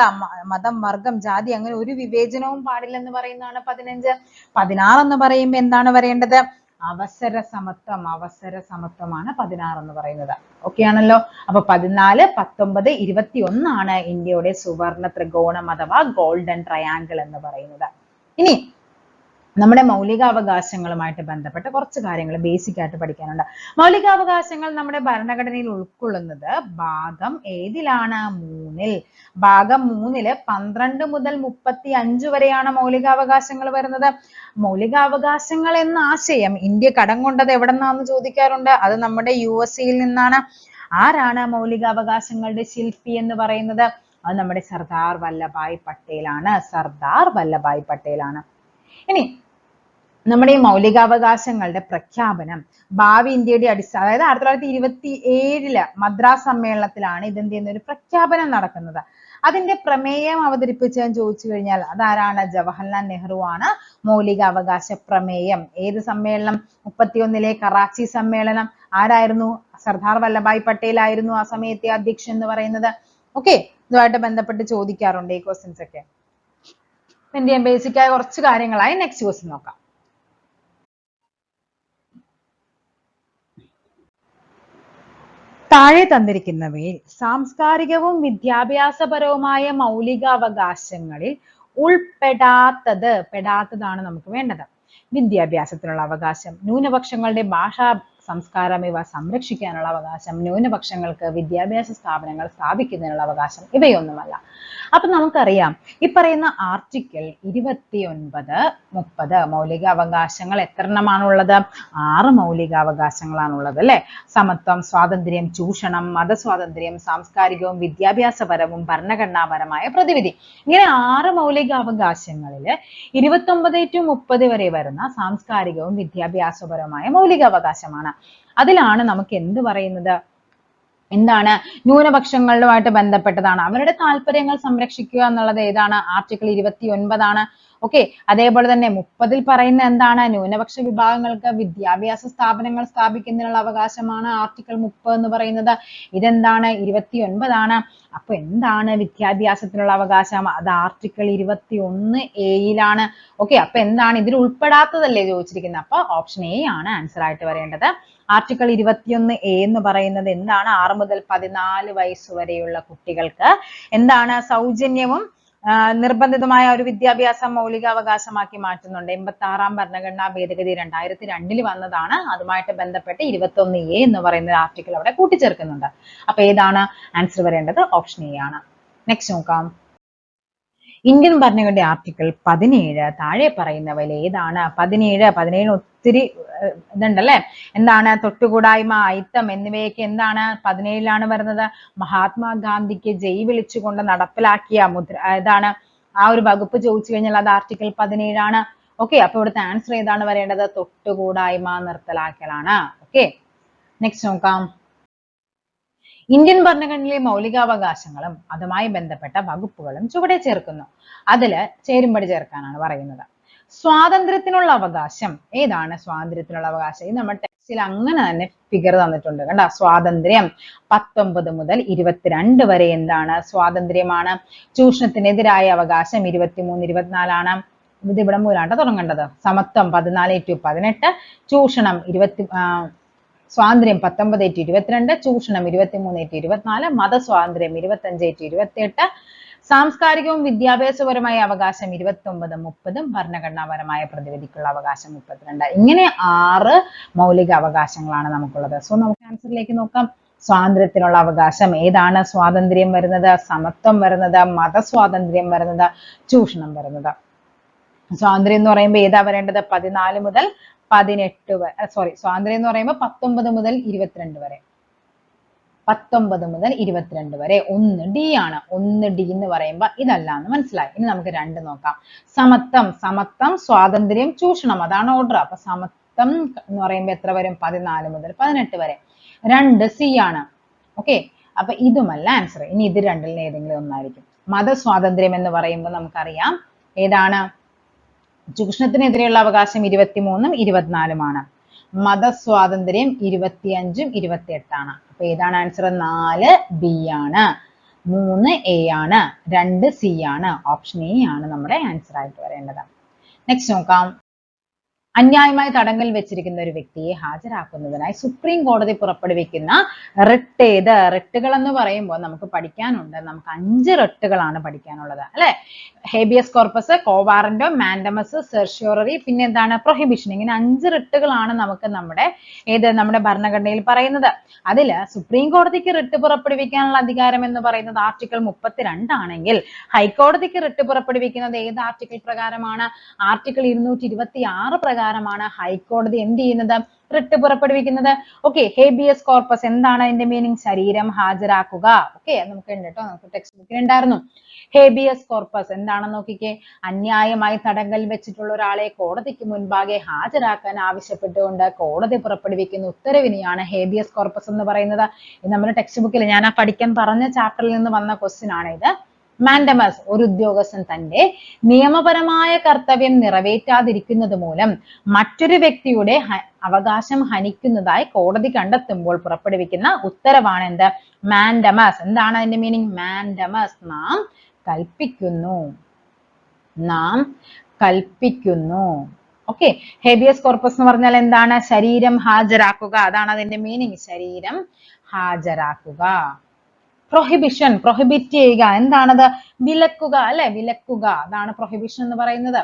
മതം, വർഗം, ജാതി അങ്ങനെ ഒരു വിവേചനവും പാടില്ല എന്ന് പറയുന്നതാണ് 15. 16 എന്ന് പറയുമ്പോൾ എന്താണ് വരേണ്ടത്? അവസര സമത്വമാണ് 16 എന്ന് പറയുന്നത്. ഓക്കെ ആണല്ലോ. അപ്പൊ 14, 19, 21 ആണ് ഇന്ത്യയുടെ സുവർണ ത്രികോണം അഥവാ ഗോൾഡൻ ട്രയാങ്കിൾ എന്ന് പറയുന്നത്. ഇനി നമ്മുടെ മൗലികാവകാശങ്ങളുമായിട്ട് ബന്ധപ്പെട്ട കുറച്ച് കാര്യങ്ങൾ ബേസിക് ആയിട്ട് പഠിക്കാനുണ്ട്. മൗലികാവകാശങ്ങൾ നമ്മുടെ ഭരണഘടനയിൽ ഉൾക്കൊള്ളുന്നത് ഭാഗം ഏതിലാണ്? 3-ൽ. ഭാഗം 3-ൽ 12 മുതൽ 35 വരെയാണ് മൗലികാവകാശങ്ങൾ വരുന്നത്. മൗലികാവകാശങ്ങൾ എന്ന ആശയം ഇന്ത്യ കടം കൊണ്ടത് എവിടെ നിന്നാന്ന് ചോദിക്കാറുണ്ട്. അത് നമ്മുടെ USA-യിൽ നിന്നാണ്. ആരാണ് മൗലികാവകാശങ്ങളുടെ ശില്പി എന്ന് പറയുന്നത്? അത് നമ്മുടെ സർദാർ വല്ലഭായ് പട്ടേലാണ്. ഇനി നമ്മുടെ ഈ മൗലികാവകാശങ്ങളുടെ പ്രഖ്യാപനം ഭാവി ഇന്ത്യയുടെ അതായത് 1927 മദ്രാസ് സമ്മേളനത്തിലാണ് ഇതെന്ത് ചെയ്യുന്ന ഒരു പ്രഖ്യാപനം നടക്കുന്നത്. അതിന്റെ പ്രമേയം അവതരിപ്പിച്ചതെന്ന് ചോദിച്ചു കഴിഞ്ഞാൽ അതാരാണ്? ജവഹർലാൽ നെഹ്റു ആണ് മൗലികാവകാശ പ്രമേയം. ഏത് സമ്മേളനം? 31-ലെ കറാച്ചി സമ്മേളനം. ആരായിരുന്നു? സർദാർ വല്ലഭായ് പട്ടേൽ ആയിരുന്നു ആ സമയത്തെ അധ്യക്ഷൻ എന്ന് പറയുന്നത്. ഓക്കെ, ഇതുമായിട്ട് ബന്ധപ്പെട്ട് ചോദിക്കാറുണ്ട് ഈ ക്വസ്റ്റ്യൻസ് ഒക്കെ. എന്ത് ചെയ്യാം? ബേസിക് ആയ കുറച്ച് കാര്യങ്ങളായി നെക്സ്റ്റ് ക്വസ്റ്റ്യൻ നോക്കാം. താഴെ തന്നിരിക്കുന്നവയിൽ സാംസ്കാരികവും വിദ്യാഭ്യാസപരവുമായ മൗലികാവകാശങ്ങളിൽ പെടാത്തതാണ് നമുക്ക് വേണ്ടത്. വിദ്യാഭ്യാസത്തിനുള്ള അവകാശം, ന്യൂനപക്ഷങ്ങളുടെ ഭാഷാ സംസ്കാരം ഇവ സംരക്ഷിക്കാനുള്ള അവകാശം, ന്യൂനപക്ഷങ്ങൾക്ക് വിദ്യാഭ്യാസ സ്ഥാപനങ്ങൾ സ്ഥാപിക്കുന്നതിനുള്ള അവകാശം ഇവയൊന്നുമല്ല. അപ്പൊ നമുക്കറിയാം ഈ പറയുന്ന ആർട്ടിക്കിൾ 29, 30 മൗലികാവകാശങ്ങൾ എത്രണ്ണമാണുള്ളത്? 6 മൗലികാവകാശങ്ങളാണുള്ളത് അല്ലെ. സമത്വം, സ്വാതന്ത്ര്യം, ചൂഷണം, മതസ്വാതന്ത്ര്യം, സാംസ്കാരികവും വിദ്യാഭ്യാസപരവും ഭരണഘടനാപരമായ പ്രതിവിധി. ഇങ്ങനെ 6 മൗലികാവകാശങ്ങളിൽ 29 to 30 വരെ വരുന്ന സാംസ്കാരികവും വിദ്യാഭ്യാസപരവുമായ മൗലികാവകാശമാണ്. അതിലാണ് നമുക്ക് എന്ത് പറയുന്നത്? എന്താണ്? ന്യൂനപക്ഷങ്ങളുമായിട്ട് ബന്ധപ്പെട്ടതാണ്. അവരുടെ താല്പര്യങ്ങൾ സംരക്ഷിക്കുക എന്നുള്ളത് ഏതാണ്? ആർട്ടിക്കിൾ 29 ആണ്. ഓക്കെ, അതേപോലെ തന്നെ 30-ൽ പറയുന്ന എന്താണ്? ന്യൂനപക്ഷ വിഭാഗങ്ങൾക്ക് വിദ്യാഭ്യാസ സ്ഥാപനങ്ങൾ സ്ഥാപിക്കുന്നതിനുള്ള അവകാശമാണ് ആർട്ടിക്കിൾ 30 എന്ന് പറയുന്നത്. ഇതെന്താണ്? 29 ആണ്. അപ്പൊ എന്താണ് വിദ്യാഭ്യാസത്തിനുള്ള അവകാശം? അത് ആർട്ടിക്കിൾ 21A-യിലാണ്. ഓക്കെ, അപ്പൊ എന്താണ് ഇതിൽ ഉൾപ്പെടാത്തതല്ലേ ചോദിച്ചിരിക്കുന്നത്? അപ്പൊ ഓപ്ഷൻ A ആണ് ആൻസർ ആയിട്ട് വരേണ്ടത്. ആർട്ടിക്കിൾ 21A എന്ന് പറയുന്നത് എന്താണ്? 6 മുതൽ 14 വയസ്സ് വരെയുള്ള കുട്ടികൾക്ക് എന്താണ്? സൗജന്യവും നിർബന്ധിതമായ ഒരു വിദ്യാഭ്യാസം മൗലികാവകാശമാക്കി മാറ്റുന്നുണ്ട്. 86-ാം ഭരണഘടനാ ഭേദഗതി 2002 വന്നതാണ്. അതുമായിട്ട് ബന്ധപ്പെട്ട് 21A എന്ന് പറയുന്ന ആർട്ടിക്കിൾ അവിടെ കൂട്ടിച്ചേർക്കുന്നുണ്ട്. അപ്പൊ ഏതാണ് ആൻസർ വരേണ്ടത്? ഓപ്ഷൻ എ ആണ്. നെക്സ്റ്റ് നോക്കാം. ഇന്ത്യൻ ഭരണഘടനയുടെ ആർട്ടിക്കിൾ 17 താഴെ പറയുന്നവയിൽ ഏതാണ്? 17 ഒത്തിരി ഇതുണ്ടല്ലേ. എന്താണ്? തൊട്ടുകൂടായ്മ, അയിത്തം എന്നിവയൊക്കെ എന്താണ് 17ലാണ് വരുന്നത്? മഹാത്മാഗാന്ധിക്ക് ജയ് വിളിച്ചുകൊണ്ട് നടപ്പിലാക്കിയ ഏതാണ് ആ ഒരു വകുപ്പ് ചോദിച്ചു കഴിഞ്ഞാൽ അത് ആർട്ടിക്കിൾ 17ആണ്. ഓക്കെ, അപ്പൊ ഇവിടുത്തെ ആൻസർ ഏതാണ് വരേണ്ടത്? തൊട്ടുകൂടായ്മ നിർത്തലാക്കലാണ്. ഓക്കെ, നെക്സ്റ്റ് നോക്കാം. ഇന്ത്യൻ ഭരണഘടനയിലെ മൗലികാവകാശങ്ങളും അതുമായി ബന്ധപ്പെട്ട വകുപ്പുകളും ചുവടെ ചേർക്കുന്നു. അതില് ചേരുംപടി ചേർക്കാനാണ് പറയുന്നത്. സ്വാതന്ത്ര്യത്തിനുള്ള അവകാശം ഏതാണ്? സ്വാതന്ത്ര്യത്തിനുള്ള അവകാശം ഇത് നമ്മുടെ ടെക്സ്റ്റിൽ അങ്ങനെ തന്നെ ഫിഗർ തന്നിട്ടുണ്ട്. കണ്ട, സ്വാതന്ത്ര്യം 19 മുതൽ 22 വരെ എന്താണ്? സ്വാതന്ത്ര്യമാണ്. ചൂഷണത്തിനെതിരായ അവകാശം 23, 24 ഇത് ഇവിടെ മുതലാണ് തുടങ്ങേണ്ടത്. സമത്വം 14 to 18, ചൂഷണം സ്വാതന്ത്ര്യം 19 to 22, ചൂഷണം 23 to 24, മതസ്വാതന്ത്ര്യം 25 to 28, സാംസ്കാരികവും വിദ്യാഭ്യാസപരമായ അവകാശം 29, 30, ഭരണഘടനാപരമായ പ്രതിവിധിക്കുള്ള അവകാശം 32. ഇങ്ങനെ 6 മൗലിക അവകാശങ്ങളാണ് നമുക്കുള്ളത്. സോ നമുക്ക് ആൻസറിലേക്ക് നോക്കാം. സ്വാതന്ത്ര്യത്തിനുള്ള അവകാശം ഏതാണ്? സ്വാതന്ത്ര്യം വരുന്നത്, സമത്വം വരുന്നത്, മതസ്വാതന്ത്ര്യം വരുന്നത്, ചൂഷണം വരുന്നത്. സ്വാതന്ത്ര്യം എന്ന് പറയുമ്പോൾ ഏതാ വരേണ്ടത്? 14 മുതൽ 18 വരെ. സ്വാതന്ത്ര്യം എന്ന് പറയുമ്പോൾ 19 മുതൽ 22 വരെ. 19 മുതൽ 22 വരെ 1D ആണ്. 1D എന്ന് പറയുമ്പോൾ ഇതല്ല എന്ന് മനസ്സിലായി. ഇനി നമുക്ക് 2 നോക്കാം. സമത്വം, സ്വാതന്ത്ര്യം, ചൂഷണം, അതാണ് ഓർഡർ. അപ്പൊ സമത്വം എന്ന് പറയുമ്പോൾ എത്ര വരും? 14 മുതൽ 18 വരെ. 2C ആണ്. ഓക്കെ, അപ്പൊ ഇതുമല്ല ആൻസർ. ഇനി ഇത് രണ്ടിൽ ഏതെങ്കിലും ഒന്നായിരിക്കും. മതസ്വാതന്ത്ര്യം എന്ന് പറയുമ്പോൾ നമുക്കറിയാം ഏതാണ്? ചൂഷണത്തിനെതിരെയുള്ള അവകാശം 23ഉം 24ഉമാണ്. മതസ്വാതന്ത്ര്യം 25ഉം 28ആണ്. അപ്പൊ ഏതാണ് ആൻസർ? 4B ആണ്, 3A ആണ്, 2C ആണ്. ഓപ്ഷൻ എ ആണ് നമ്മുടെ ആൻസർ ആയിട്ട് വരേണ്ടത്. നെക്സ്റ്റ് നോക്കാം. അന്യായമായി തടങ്കൽ വെച്ചിരിക്കുന്ന ഒരു വ്യക്തിയെ ഹാജരാക്കുന്നതിനായി സുപ്രീം കോടതി പുറപ്പെടുവിക്കുന്ന റിട്ട് ഏത്? റിട്ടുകൾ എന്ന് പറയുമ്പോൾ നമുക്ക് പഠിക്കാനുണ്ട്. നമുക്ക് 5 റിട്ടുകളാണ് പഠിക്കാനുള്ളത് അല്ലെ. ഹേബിയസ് കോർപ്പസ്, കോവാറന്റോ, മാൻഡമസ്, സെർഷ്യോററി, പിന്നെ എന്താണ്? പ്രൊഹിബിഷൻ. ഇങ്ങനെ 5 റിട്ടുകളാണ് നമുക്ക് നമ്മുടെ ഭരണഘടനയിൽ പറയുന്നത്. അതില് സുപ്രീം കോടതിക്ക് റിട്ട് പുറപ്പെടുവിക്കാനുള്ള അധികാരം എന്ന് പറയുന്നത് ആർട്ടിക്കിൾ 32 ആണെങ്കിൽ ഹൈക്കോടതിക്ക് റിട്ട് പുറപ്പെടുവിക്കുന്നത് ഏത് ആർട്ടിക്കിൾ പ്രകാരമാണ്? ആർട്ടിക്കിൾ 226 പ്രകാരമാണ് ഹൈക്കോടതി എന്ത് ചെയ്യുന്നത്? റിട്ട് പുറപ്പെടുവിക്കുന്നത്. ഓക്കെ, ഹേബിയസ് കോർപ്പസ് എന്താണ് അതിന്റെ മീനിങ്? ശരീരം ഹാജരാക്കുക. ഓക്കെ, നമുക്ക് ഉണ്ട് കേട്ടോ, നമുക്ക് ടെക്സ്റ്റ് ബുക്കിൽ ഉണ്ടായിരുന്നു. ഹേബിയസ് കോർപ്പസ് എന്താണെന്ന് നോക്കിക്കേ. അന്യായമായി തടങ്കൽ വെച്ചിട്ടുള്ള ഒരാളെ കോടതിക്ക് മുൻപാകെ ഹാജരാക്കാൻ ആവശ്യപ്പെട്ടുകൊണ്ട് കോടതി പുറപ്പെടുവിക്കുന്ന ഉത്തരവിനെയാണ് ഹേബിയസ് കോർപ്പസ് എന്ന് പറയുന്നത്. ഇത് നമ്മുടെ ടെക്സ്റ്റ് ബുക്കിൽ ഞാൻ പഠിക്കാൻ പറഞ്ഞ ചാപ്റ്ററിൽ നിന്ന് വന്ന ക്വസ്റ്റ്യൻ ആണ് ഇത്. മാൻഡമസ്, ഒരു ഉദ്യോഗസ്ഥൻ തന്റെ നിയമപരമായ കർത്തവ്യം നിറവേറ്റാതിരിക്കുന്നത് മൂലം മറ്റൊരു വ്യക്തിയുടെ അവകാശം ഹനിക്കുന്നതായി കോടതി കണ്ടെത്തുമ്പോൾ പുറപ്പെടുവിക്കുന്ന ഉത്തരവാണ് എന്ത്? മാൻഡമസ്. എന്താണ് അതിന്റെ മീനിങ്? മാൻഡമസ്, നാം കൽപ്പിക്കുന്നു. ഓക്കെ, ഹേബിയസ് കോർപ്പസ് എന്ന് പറഞ്ഞാൽ എന്താണ്? ശരീരം ഹാജരാക്കുക, അതാണ് അതിന്റെ മീനിങ്. ശരീരം ഹാജരാക്കുക. പ്രൊഹിബിഷൻ, പ്രൊഹിബിറ്റ് ചെയ്യുക, എന്താണത്? വിലക്കുക അല്ലെ, വിലക്കുക, അതാണ് പ്രൊഹിബിഷൻ എന്ന് പറയുന്നത്.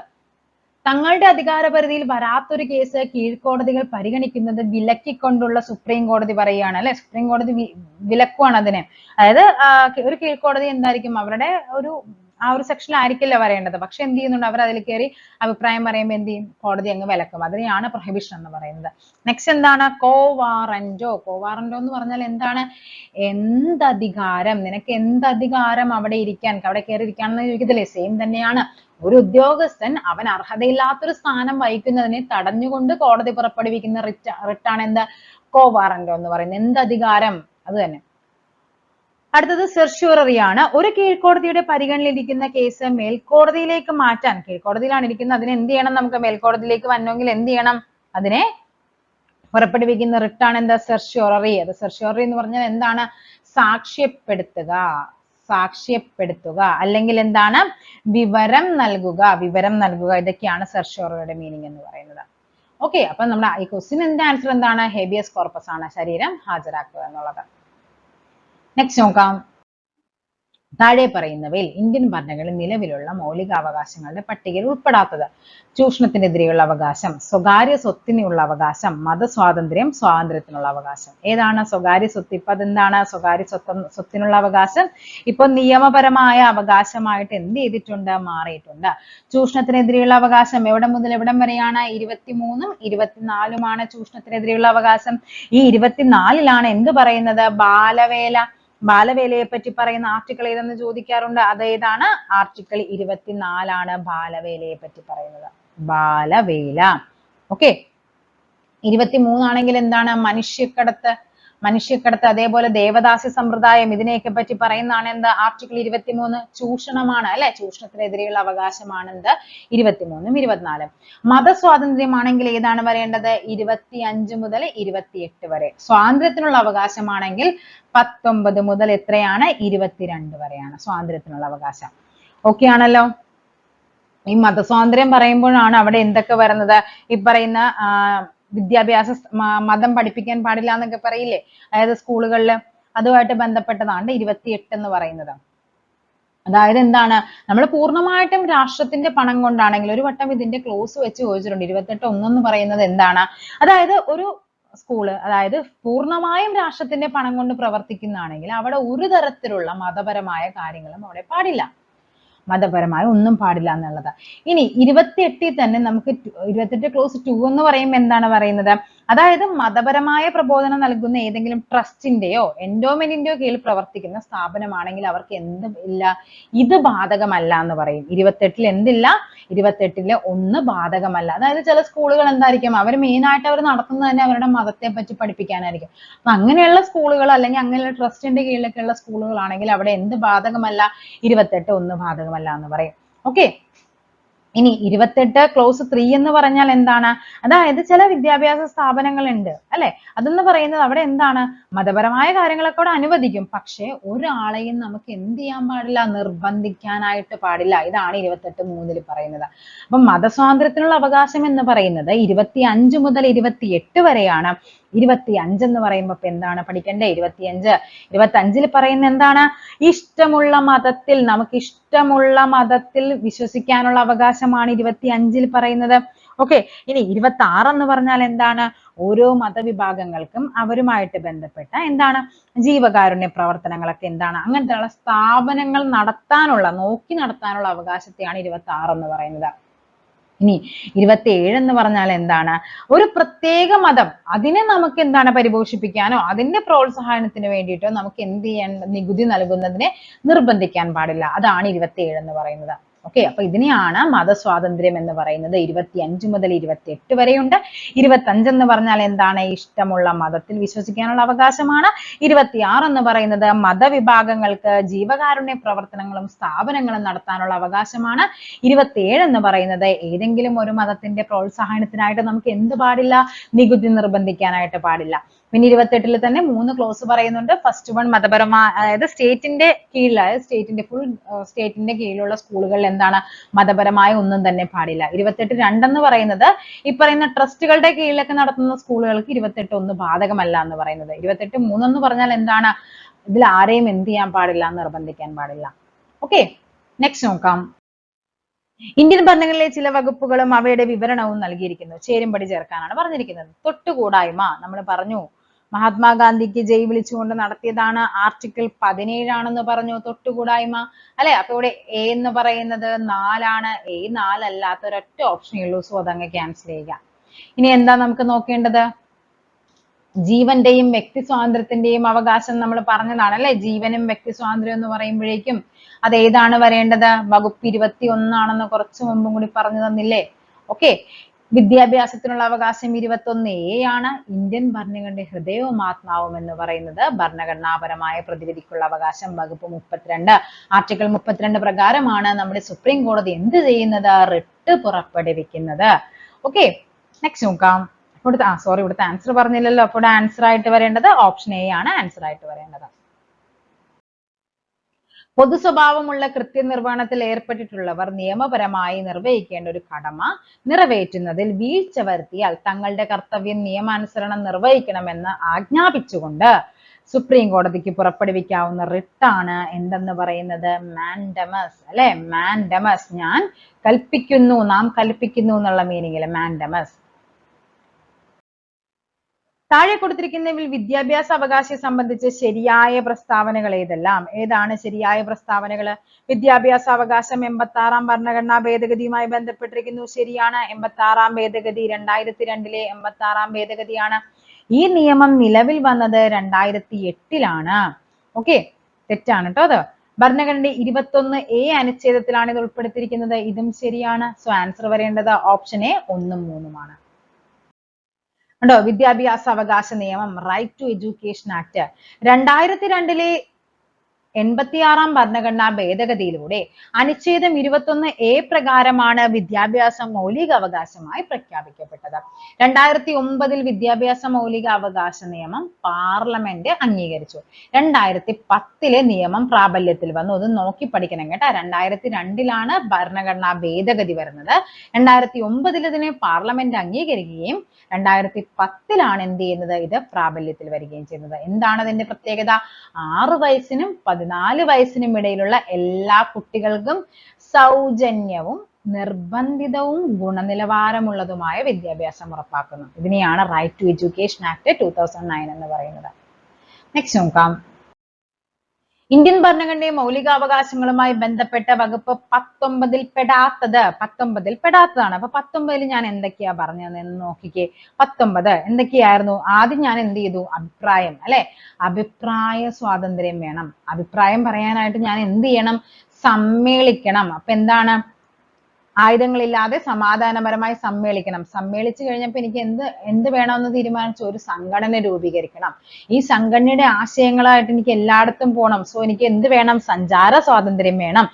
തങ്ങളുടെ അധികാരപരിധിയിൽ വരാത്തൊരു കേസ് കീഴ്ക്കോടതികൾ പരിഗണിക്കുന്നത് വിലക്കിക്കൊണ്ടുള്ള സുപ്രീം കോടതി പറയുകയാണ് അല്ലെ. സുപ്രീം കോടതി വിലക്കുവാണ് അതിനെ. അതായത് ഒരു കീഴ്ക്കോടതി എന്തായിരിക്കും? അവരുടെ ആ ഒരു സെക്ഷനിൽ ആയിരിക്കില്ല വരേണ്ടത്. പക്ഷെ എന്ത് ചെയ്യുന്നുണ്ട്? അവർ അതിൽ കയറി അഭിപ്രായം പറയുമ്പോൾ എന്ത് ചെയ്യും? കോടതി അങ്ങ് വിലക്കും. അതിനെയാണ് പ്രൊഹിബിഷൻ എന്ന് പറയുന്നത്. നെക്സ്റ്റ് എന്താണ്? കോവാറന്റോ. കോവാറന്റോ എന്ന് പറഞ്ഞാൽ എന്താണ്? എന്തധികാരം, നിനക്ക് എന്തധികാരം അവിടെ ഇരിക്കാൻ, അവിടെ കയറി ഇരിക്കാണെന്ന് ചോദിക്കത്തില്ലേ? സെയിം തന്നെയാണ്. ഒരു ഉദ്യോഗസ്ഥൻ അവൻ അർഹതയില്ലാത്തൊരു സ്ഥാനം വഹിക്കുന്നതിനെ തടഞ്ഞുകൊണ്ട് കോടതി പുറപ്പെടുവിക്കുന്ന റിട്ടാണ് എന്ത്? കോവാറന്റോ എന്ന് പറയുന്നത്. എന്തധികാരം, അത് തന്നെ. അടുത്തത് സെർഷ്യൂററി ആണ്. ഒരു കീഴ്ക്കോടതിയുടെ പരിഗണനയിലിരിക്കുന്ന കേസ് മേൽക്കോടതിയിലേക്ക് മാറ്റാൻ, കീഴ്ക്കോടതിയിലാണ് ഇരിക്കുന്നത്, അതിന് എന്ത് ചെയ്യണം? നമുക്ക് മേൽക്കോടതിയിലേക്ക് വരണമെങ്കിൽ എന്ത് ചെയ്യണം? അതിനെ പുറപ്പെടുവിക്കുന്ന റിട്ടാണ് എന്താ? സെർഷ്യൂററി. അത് സെർഷ്യൂററി എന്ന് പറഞ്ഞാൽ എന്താണ്? സാക്ഷ്യപ്പെടുത്തുക, അല്ലെങ്കിൽ എന്താണ്? വിവരം നൽകുക. ഇതൊക്കെയാണ് സെർഷ്യൂററിയുടെ മീനിങ് എന്ന് പറയുന്നത്. ഓക്കെ, അപ്പൊ നമ്മുടെ ഈ ക്വസ്റ്റിന്റെ ആൻസർ എന്താണ്? ഹേബിയസ് കോർപ്പസ് ആണ്, ശരീരം ഹാജരാക്കുക എന്നുള്ളത്. നെക്സ്റ്റ് നോക്കാം. താഴെ പറയുന്നവയിൽ ഇന്ത്യൻ ഭരണഘടനയിൽ നിലവിലുള്ള മൗലികാവകാശങ്ങളുടെ പട്ടികയിൽ ഉൾപ്പെടാത്തത്: ചൂഷണത്തിനെതിരെയുള്ള അവകാശം, സ്വകാര്യ സ്വത്തിനുള്ള അവകാശം, മതസ്വാതന്ത്ര്യം, സ്വാതന്ത്ര്യത്തിനുള്ള അവകാശം. ഏതാണ് സ്വകാര്യ സ്വത്ത്? ഇപ്പൊ അതെന്താണ് സ്വകാര്യ സ്വത്തിനുള്ള അവകാശം? ഇപ്പൊ നിയമപരമായ അവകാശമായിട്ട് എന്ത് ചെയ്തിട്ടുണ്ട്? മാറിയിട്ടുണ്ട്. ചൂഷണത്തിനെതിരെയുള്ള അവകാശം എവിടെ മുതൽ എവിടം വരെയാണ്? 23ഉം 24ഉമാണ് ചൂഷണത്തിനെതിരെയുള്ള അവകാശം. ഈ 24ലാണ് എന്ത് പറയുന്നത്? ബാലവേലയെ പറ്റി പറയുന്ന ആർട്ടിക്കിൾ ഏതെന്ന് ചോദിക്കാറുണ്ട്. അതേതാണ്? ആർട്ടിക്കിൾ 24ആണ് ബാലവേലയെ പറ്റി പറയുന്നത്. ബാലവേല. ഓക്കെ, 23 ആണെങ്കിൽ എന്താണ്? മനുഷ്യക്കടത്ത്, അതേപോലെ ദേവദാസി സമ്പ്രദായം, ഇതിനെയൊക്കെ പറ്റി പറയുന്നതാണ് എന്ത്? ആർട്ടിക്കിൾ 23. ചൂഷണമാണ് അല്ലെ, ചൂഷണത്തിനെതിരെയുള്ള അവകാശമാണ് എന്ത്? 23ഉം 24ഉം. മതസ്വാതന്ത്ര്യമാണെങ്കിൽ ഏതാണ് വരേണ്ടത്? 25 മുതൽ 28 വരെ. സ്വാതന്ത്ര്യത്തിനുള്ള അവകാശമാണെങ്കിൽ 19 മുതൽ എത്രയാണ്? 22 വരെയാണ് സ്വാതന്ത്ര്യത്തിനുള്ള അവകാശം. ഓക്കെ ആണല്ലോ. ഈ മതസ്വാതന്ത്ര്യം പറയുമ്പോഴാണ് അവിടെ എന്തൊക്കെ വരുന്നത്? ഈ പറയുന്ന വിദ്യാഭ്യാസ മതം പഠിപ്പിക്കാൻ പാടില്ല എന്നൊക്കെ പറയില്ലേ, അതായത് സ്കൂളുകളിൽ, അതുമായിട്ട് ബന്ധപ്പെട്ടതാണ് 28 എന്ന് പറയുന്നത്. അതായത് എന്താണ്? നമ്മൾ പൂർണ്ണമായിട്ടും രാഷ്ട്രത്തിന്റെ പണം കൊണ്ടാണെങ്കിൽ, ഒരു വട്ടം ഇതിന്റെ ക്ലോസ് വെച്ച് ചോദിച്ചിട്ടുണ്ട്. 28(1) എന്ന് പറയുന്നത് എന്താണ്? അതായത് ഒരു സ്കൂള്, അതായത് പൂർണ്ണമായും രാഷ്ട്രത്തിന്റെ പണം കൊണ്ട് പ്രവർത്തിക്കുന്നതാണെങ്കിൽ അവിടെ ഒരു തരത്തിലുള്ള മതപരമായ കാര്യങ്ങളും അവിടെ പാടില്ല. മതപരമായ ഒന്നും പാടില്ല എന്നുള്ളത്. ഇനി 28 തന്നെ നമുക്ക് 28 ക്ലോസ് 2 എന്ന് പറയുമ്പോൾ എന്താണ് പറയുന്നത്? അതായത് മതപരമായ പ്രബോധനം നൽകുന്ന ഏതെങ്കിലും ട്രസ്റ്റിന്റെയോ എൻഡോമെന്റിന്റെയോ കീഴിൽ പ്രവർത്തിക്കുന്ന സ്ഥാപനമാണെങ്കിൽ അവർക്ക് എന്തും ഇല്ല, ഇത് ബാധകമല്ല എന്ന് പറയും. 28 എന്തില്ല? 28 1 ബാധകമല്ല. അതായത് ചില സ്കൂളുകൾ എന്തായിരിക്കും, അവർ മെയിനായിട്ട് അവർ നടത്തുന്നത് തന്നെ അവരുടെ മതത്തെ പറ്റി പഠിപ്പിക്കാനായിരിക്കും. അപ്പൊ അങ്ങനെയുള്ള സ്കൂളുകൾ അല്ലെങ്കിൽ അങ്ങനെയുള്ള ട്രസ്റ്റിന്റെ കീഴിലൊക്കെയുള്ള സ്കൂളുകളാണെങ്കിൽ അവിടെ എന്ത് ബാധകമല്ല? 28 1 ബാധകമല്ല എന്ന് പറയും. ഓക്കെ, ഇനി 28 ക്ലോസ് 3 എന്ന് പറഞ്ഞാൽ എന്താണ്? അതായത് ചില വിദ്യാഭ്യാസ സ്ഥാപനങ്ങളുണ്ട് അല്ലെ, അതെന്ന് പറയുന്നത് അവിടെ എന്താണ്? മതപരമായ കാര്യങ്ങളൊക്കെ അവിടെ അനുവദിക്കും, പക്ഷെ ഒരാളെയും നമുക്ക് എന്ത് ചെയ്യാൻ പാടില്ല? നിർബന്ധിക്കാനായിട്ട് പാടില്ല. ഇതാണ് 28(3) പറയുന്നത്. അപ്പൊ മതസ്വാതന്ത്ര്യത്തിനുള്ള അവകാശം എന്ന് പറയുന്നത് 25 മുതൽ 28 വരെയാണ്. 25 എന്ന് പറയുമ്പോൾ ഇപ്പൊ എന്താണ് പഠിക്കണ്ടേ? 25 പറയുന്ന എന്താണ്? നമുക്ക് ഇഷ്ടമുള്ള മതത്തിൽ വിശ്വസിക്കാനുള്ള അവകാശമാണ് 25 പറയുന്നത്. ഓക്കെ, ഇനി 26 എന്ന് പറഞ്ഞാൽ എന്താണ്? ഓരോ മതവിഭാഗങ്ങൾക്കും അവരുമായിട്ട് ബന്ധപ്പെട്ട എന്താണ്? ജീവകാരുണ്യ പ്രവർത്തനങ്ങളൊക്കെ എന്താണ്? അങ്ങനത്തെയുള്ള സ്ഥാപനങ്ങൾ നോക്കി നടത്താനുള്ള അവകാശത്തെയാണ് 26 എന്ന് പറയുന്നത്. ഇനി 27 എന്ന് പറഞ്ഞാൽ എന്താണ്? ഒരു പ്രത്യേക മതം, അതിനെ നമുക്ക് എന്താണ്? പരിപോഷിപ്പിക്കാനോ അതിന്റെ പ്രോത്സാഹനത്തിന് വേണ്ടിയിട്ടോ നമുക്ക് എന്ത് ചെയ്യാൻ? നികുതി നൽകുന്നതിനെ നിർബന്ധിക്കാൻ പാടില്ല. അതാണ് 27 എന്ന് പറയുന്നത്. ഓക്കെ, അപ്പൊ ഇതിനെയാണ് മതസ്വാതന്ത്ര്യം എന്ന് പറയുന്നത്. 25 മുതൽ 28 വരെയുണ്ട്. 25 എന്ന് പറഞ്ഞാൽ എന്താണ്? ഇഷ്ടമുള്ള മതത്തിൽ വിശ്വസിക്കാനുള്ള അവകാശമാണ്. 26 എന്ന് പറയുന്നത് മതവിഭാഗങ്ങൾക്ക് ജീവകാരുണ്യ പ്രവർത്തനങ്ങളും സ്ഥാപനങ്ങളും നടത്താനുള്ള അവകാശമാണ്. 27 എന്ന് പറയുന്നത് ഏതെങ്കിലും ഒരു മതത്തിന്റെ പ്രോത്സാഹനത്തിനായിട്ട് നമുക്ക് എന്ത് പാടില്ല? നികുതി നിർബന്ധിക്കാനായിട്ട് പാടില്ല. പിന്നെ 28 തന്നെ 3 ക്ലോസ് പറയുന്നുണ്ട്. ഫസ്റ്റ് വൺ മതപരമായ, അതായത് സ്റ്റേറ്റിന്റെ ഫുൾ സ്റ്റേറ്റിന്റെ കീഴിലുള്ള സ്കൂളുകളിൽ എന്താണ്? മതപരമായ ഒന്നും തന്നെ പാടില്ല. 28 2 പറയുന്നത് ഈ പറയുന്ന ട്രസ്റ്റുകളുടെ കീഴിലൊക്കെ നടത്തുന്ന സ്കൂളുകൾക്ക് 28 1 ബാധകമല്ല എന്ന് പറയുന്നത്. 28 3 പറഞ്ഞാൽ എന്താണ്? ഇതിൽ ആരെയും എന്ത് ചെയ്യാൻ പാടില്ല? നിർബന്ധിക്കാൻ പാടില്ല. ഓക്കെ, നെക്സ്റ്റ് നോക്കാം. ഇന്ത്യൻ ഭരണഘടനയിലെ ചില വകുപ്പുകളും അവയുടെ വിവരണവും നൽകിയിരിക്കുന്നു. ചേരുംപടി ചേർക്കാനാണ് പറഞ്ഞിരിക്കുന്നത്. തൊട്ടുകൂടായ്മ നമ്മൾ പറഞ്ഞു, മഹാത്മാഗാന്ധിക്ക് ജയ് വിളിച്ചുകൊണ്ട് നടത്തിയതാണ്. ആർട്ടിക്കിൾ 17 ആണെന്ന് പറഞ്ഞു തൊട്ടുകൂടായ്മ അല്ലെ. അപ്പൊ ഇവിടെ എ എന്ന് പറയുന്നത് 4 ആണ്. എ 4 അല്ലാത്ത ഒരൊറ്റ ഓപ്ഷനേ ഉള്ളൂ. സോ അതങ്ങ് ക്യാൻസൽ ചെയ്യുക. ഇനി എന്താ നമുക്ക് നോക്കേണ്ടത്? ജീവന്റെയും വ്യക്തി സ്വാതന്ത്ര്യത്തിന്റെയും അവകാശം നമ്മൾ പറഞ്ഞതാണ് അല്ലെ. ജീവനും വ്യക്തി സ്വാതന്ത്ര്യം എന്ന് പറയുമ്പോഴേക്കും അത് ഏതാണ് വരേണ്ടത്? വകുപ്പ് 21 ആണെന്ന് കുറച്ചു മുമ്പും കൂടി പറഞ്ഞു തന്നില്ലേ? ഓക്കെ, വിദ്യാഭ്യാസത്തിനുള്ള അവകാശം 21A ആണ്. ഇന്ത്യൻ ഭരണഘടനയുടെ ഹൃദയവും ആത്മാവും എന്ന് പറയുന്നത് ഭരണഘടനാപരമായ പ്രതിവിധിക്കുള്ള അവകാശം വകുപ്പ് 32 ആർട്ടിക്കിൾ 32 പ്രകാരമാണ് നമ്മുടെ സുപ്രീം കോടതി എന്ത് ചെയ്യുന്നത്? റിട്ട് പുറപ്പെടുവിക്കുന്നത്. ഓക്കെ, നെക്സ്റ്റ് നോക്കാം. ഇവിടുത്തെ ആൻസർ പറഞ്ഞില്ലല്ലോ. അപ്പോൾ ആൻസർ ആയിട്ട് വരേണ്ടത് ഓപ്ഷൻ എ ആണ് ആൻസർ ആയിട്ട് വരേണ്ടത്. പൊതു സ്വഭാവമുള്ള കൃത്യനിർവഹണത്തിൽ ഏർപ്പെട്ടിട്ടുള്ളവർ നിയമപരമായി നിർവഹിക്കേണ്ട ഒരു കടമ നിറവേറ്റുന്നതിൽ വീഴ്ച വരുത്തിയാൽ തങ്ങളുടെ കർത്തവ്യം നിയമാനുസരണം നിർവഹിക്കണമെന്ന് ആജ്ഞാപിച്ചുകൊണ്ട് സുപ്രീം കോടതിക്ക് പുറപ്പെടുവിക്കാവുന്ന റിട്ടാണ് എന്തെന്ന് പറയുന്നത്? മാൻഡമസ്. അല്ലെ? മാൻഡമസ്. ഞാൻ കൽപ്പിക്കുന്നു, നാം കൽപ്പിക്കുന്നു എന്നുള്ള മീനിങ്ങില് മാൻഡമസ്. താഴെ കൊടുത്തിരിക്കുന്നതിൽ വിദ്യാഭ്യാസ അവകാശം സംബന്ധിച്ച് ശരിയായ പ്രസ്താവനകൾ ഏതെല്ലാം? ഏതാണ് ശരിയായ പ്രസ്താവനകൾ? വിദ്യാഭ്യാസ അവകാശം 86-ാം ഭരണഘടനാ ഭേദഗതിയുമായി ബന്ധപ്പെട്ടിരിക്കുന്നു. ശരിയാണ്. 86-ാം ഭേദഗതി 2002-ലെ 86-ാം ഭേദഗതിയാണ്. ഈ നിയമം നിലവിൽ വന്നത് 2008-ലാണ്. ഓക്കെ, തെറ്റാണ് കേട്ടോ അത്. ഭരണഘടനയുടെ 21A അനുച്ഛേദത്തിലാണ് ഇത് ഉൾപ്പെടുത്തിയിരിക്കുന്നത്. ഇതും ശരിയാണ്. സോ ആൻസർ വരേണ്ടത് ഓപ്ഷൻ എ 1ഉം 3ഉമാണ്. ഉണ്ടോ? വിദ്യാഭ്യാസ അവകാശ നിയമം, റൈറ്റ് ടു എഡ്യൂക്കേഷൻ ആക്ട് 2002-ലെ 86-ാം ഭരണഘടനാ ഭേദഗതിയിലൂടെ അനുച്ഛേദം 21A പ്രകാരമാണ് വിദ്യാഭ്യാസം മൗലിക അവകാശമായി പ്രഖ്യാപിക്കപ്പെട്ടത്. 2009-ൽ വിദ്യാഭ്യാസ മൗലിക അവകാശ നിയമം പാർലമെന്റ് അംഗീകരിച്ചു. 2010-ലെ നിയമം പ്രാബല്യത്തിൽ വന്നു. അത് നോക്കി പഠിക്കണം കേട്ടോ. 2002-ലാണ് ഭരണഘടനാ ഭേദഗതി വരുന്നത്. 2009-ൽ ഇതിനെ പാർലമെന്റ് അംഗീകരിക്കുകയും 2010-ലാണ് എന്ത് ചെയ്യുന്നത്? ഇത് പ്രാബല്യത്തിൽ വരികയും ചെയ്യുന്നത്. എന്താണ് അതിന്റെ പ്രത്യേകത? 6 വയസ്സിനും 14 വയസ്സിനും ഇടയിലുള്ള എല്ലാ കുട്ടികൾക്കും സൗജന്യവും നിർബന്ധിതവും ഗുണനിലവാരമുള്ളതുമായ വിദ്യാഭ്യാസം ഉറപ്പാക്കുന്നു. ഇതിനെയാണ് റൈറ്റ് ടു എഡ്യൂക്കേഷൻ ആക്ട് 2009 എന്ന് പറയുന്നത്. നെക്സ്റ്റ് നോക്കാം. ഇന്ത്യൻ ഭരണഘടനയുടെ മൗലികാവകാശങ്ങളുമായി ബന്ധപ്പെട്ട വകുപ്പ് 19-ൽ പെടാത്തതാണ്. അപ്പൊ 19-ൽ ഞാൻ എന്തൊക്കെയാ പറഞ്ഞതെന്ന് നോക്കിക്കേ. 19 എന്തൊക്കെയായിരുന്നു? ആദ്യം ഞാൻ എന്ത് ചെയ്തു? അഭിപ്രായം. അല്ലെ? അഭിപ്രായ സ്വാതന്ത്ര്യം വേണം. അഭിപ്രായം പറയാനായിട്ട് ഞാൻ എന്ത് ചെയ്യണം? സമ്മേളിക്കണം. അപ്പൊ എന്താണ്? ആയുധങ്ങളില്ലാതെ സമാധാനപരമായി സമ്മേളിക്കണം. സമ്മേളിച്ചു കഴിഞ്ഞപ്പോൾ എനിക്ക് എന്ത് വേണമെന്ന് തീരുമാനിച്ചു? ഒരു സംഘടന രൂപീകരിക്കണം. ഈ സംഘടനയുടെ ആശയങ്ങളായിട്ട് എനിക്ക് എല്ലായിടത്തും പോകണം. സോ എനിക്ക് എന്ത് വേണം? സഞ്ചാര സ്വാതന്ത്ര്യം വേണം.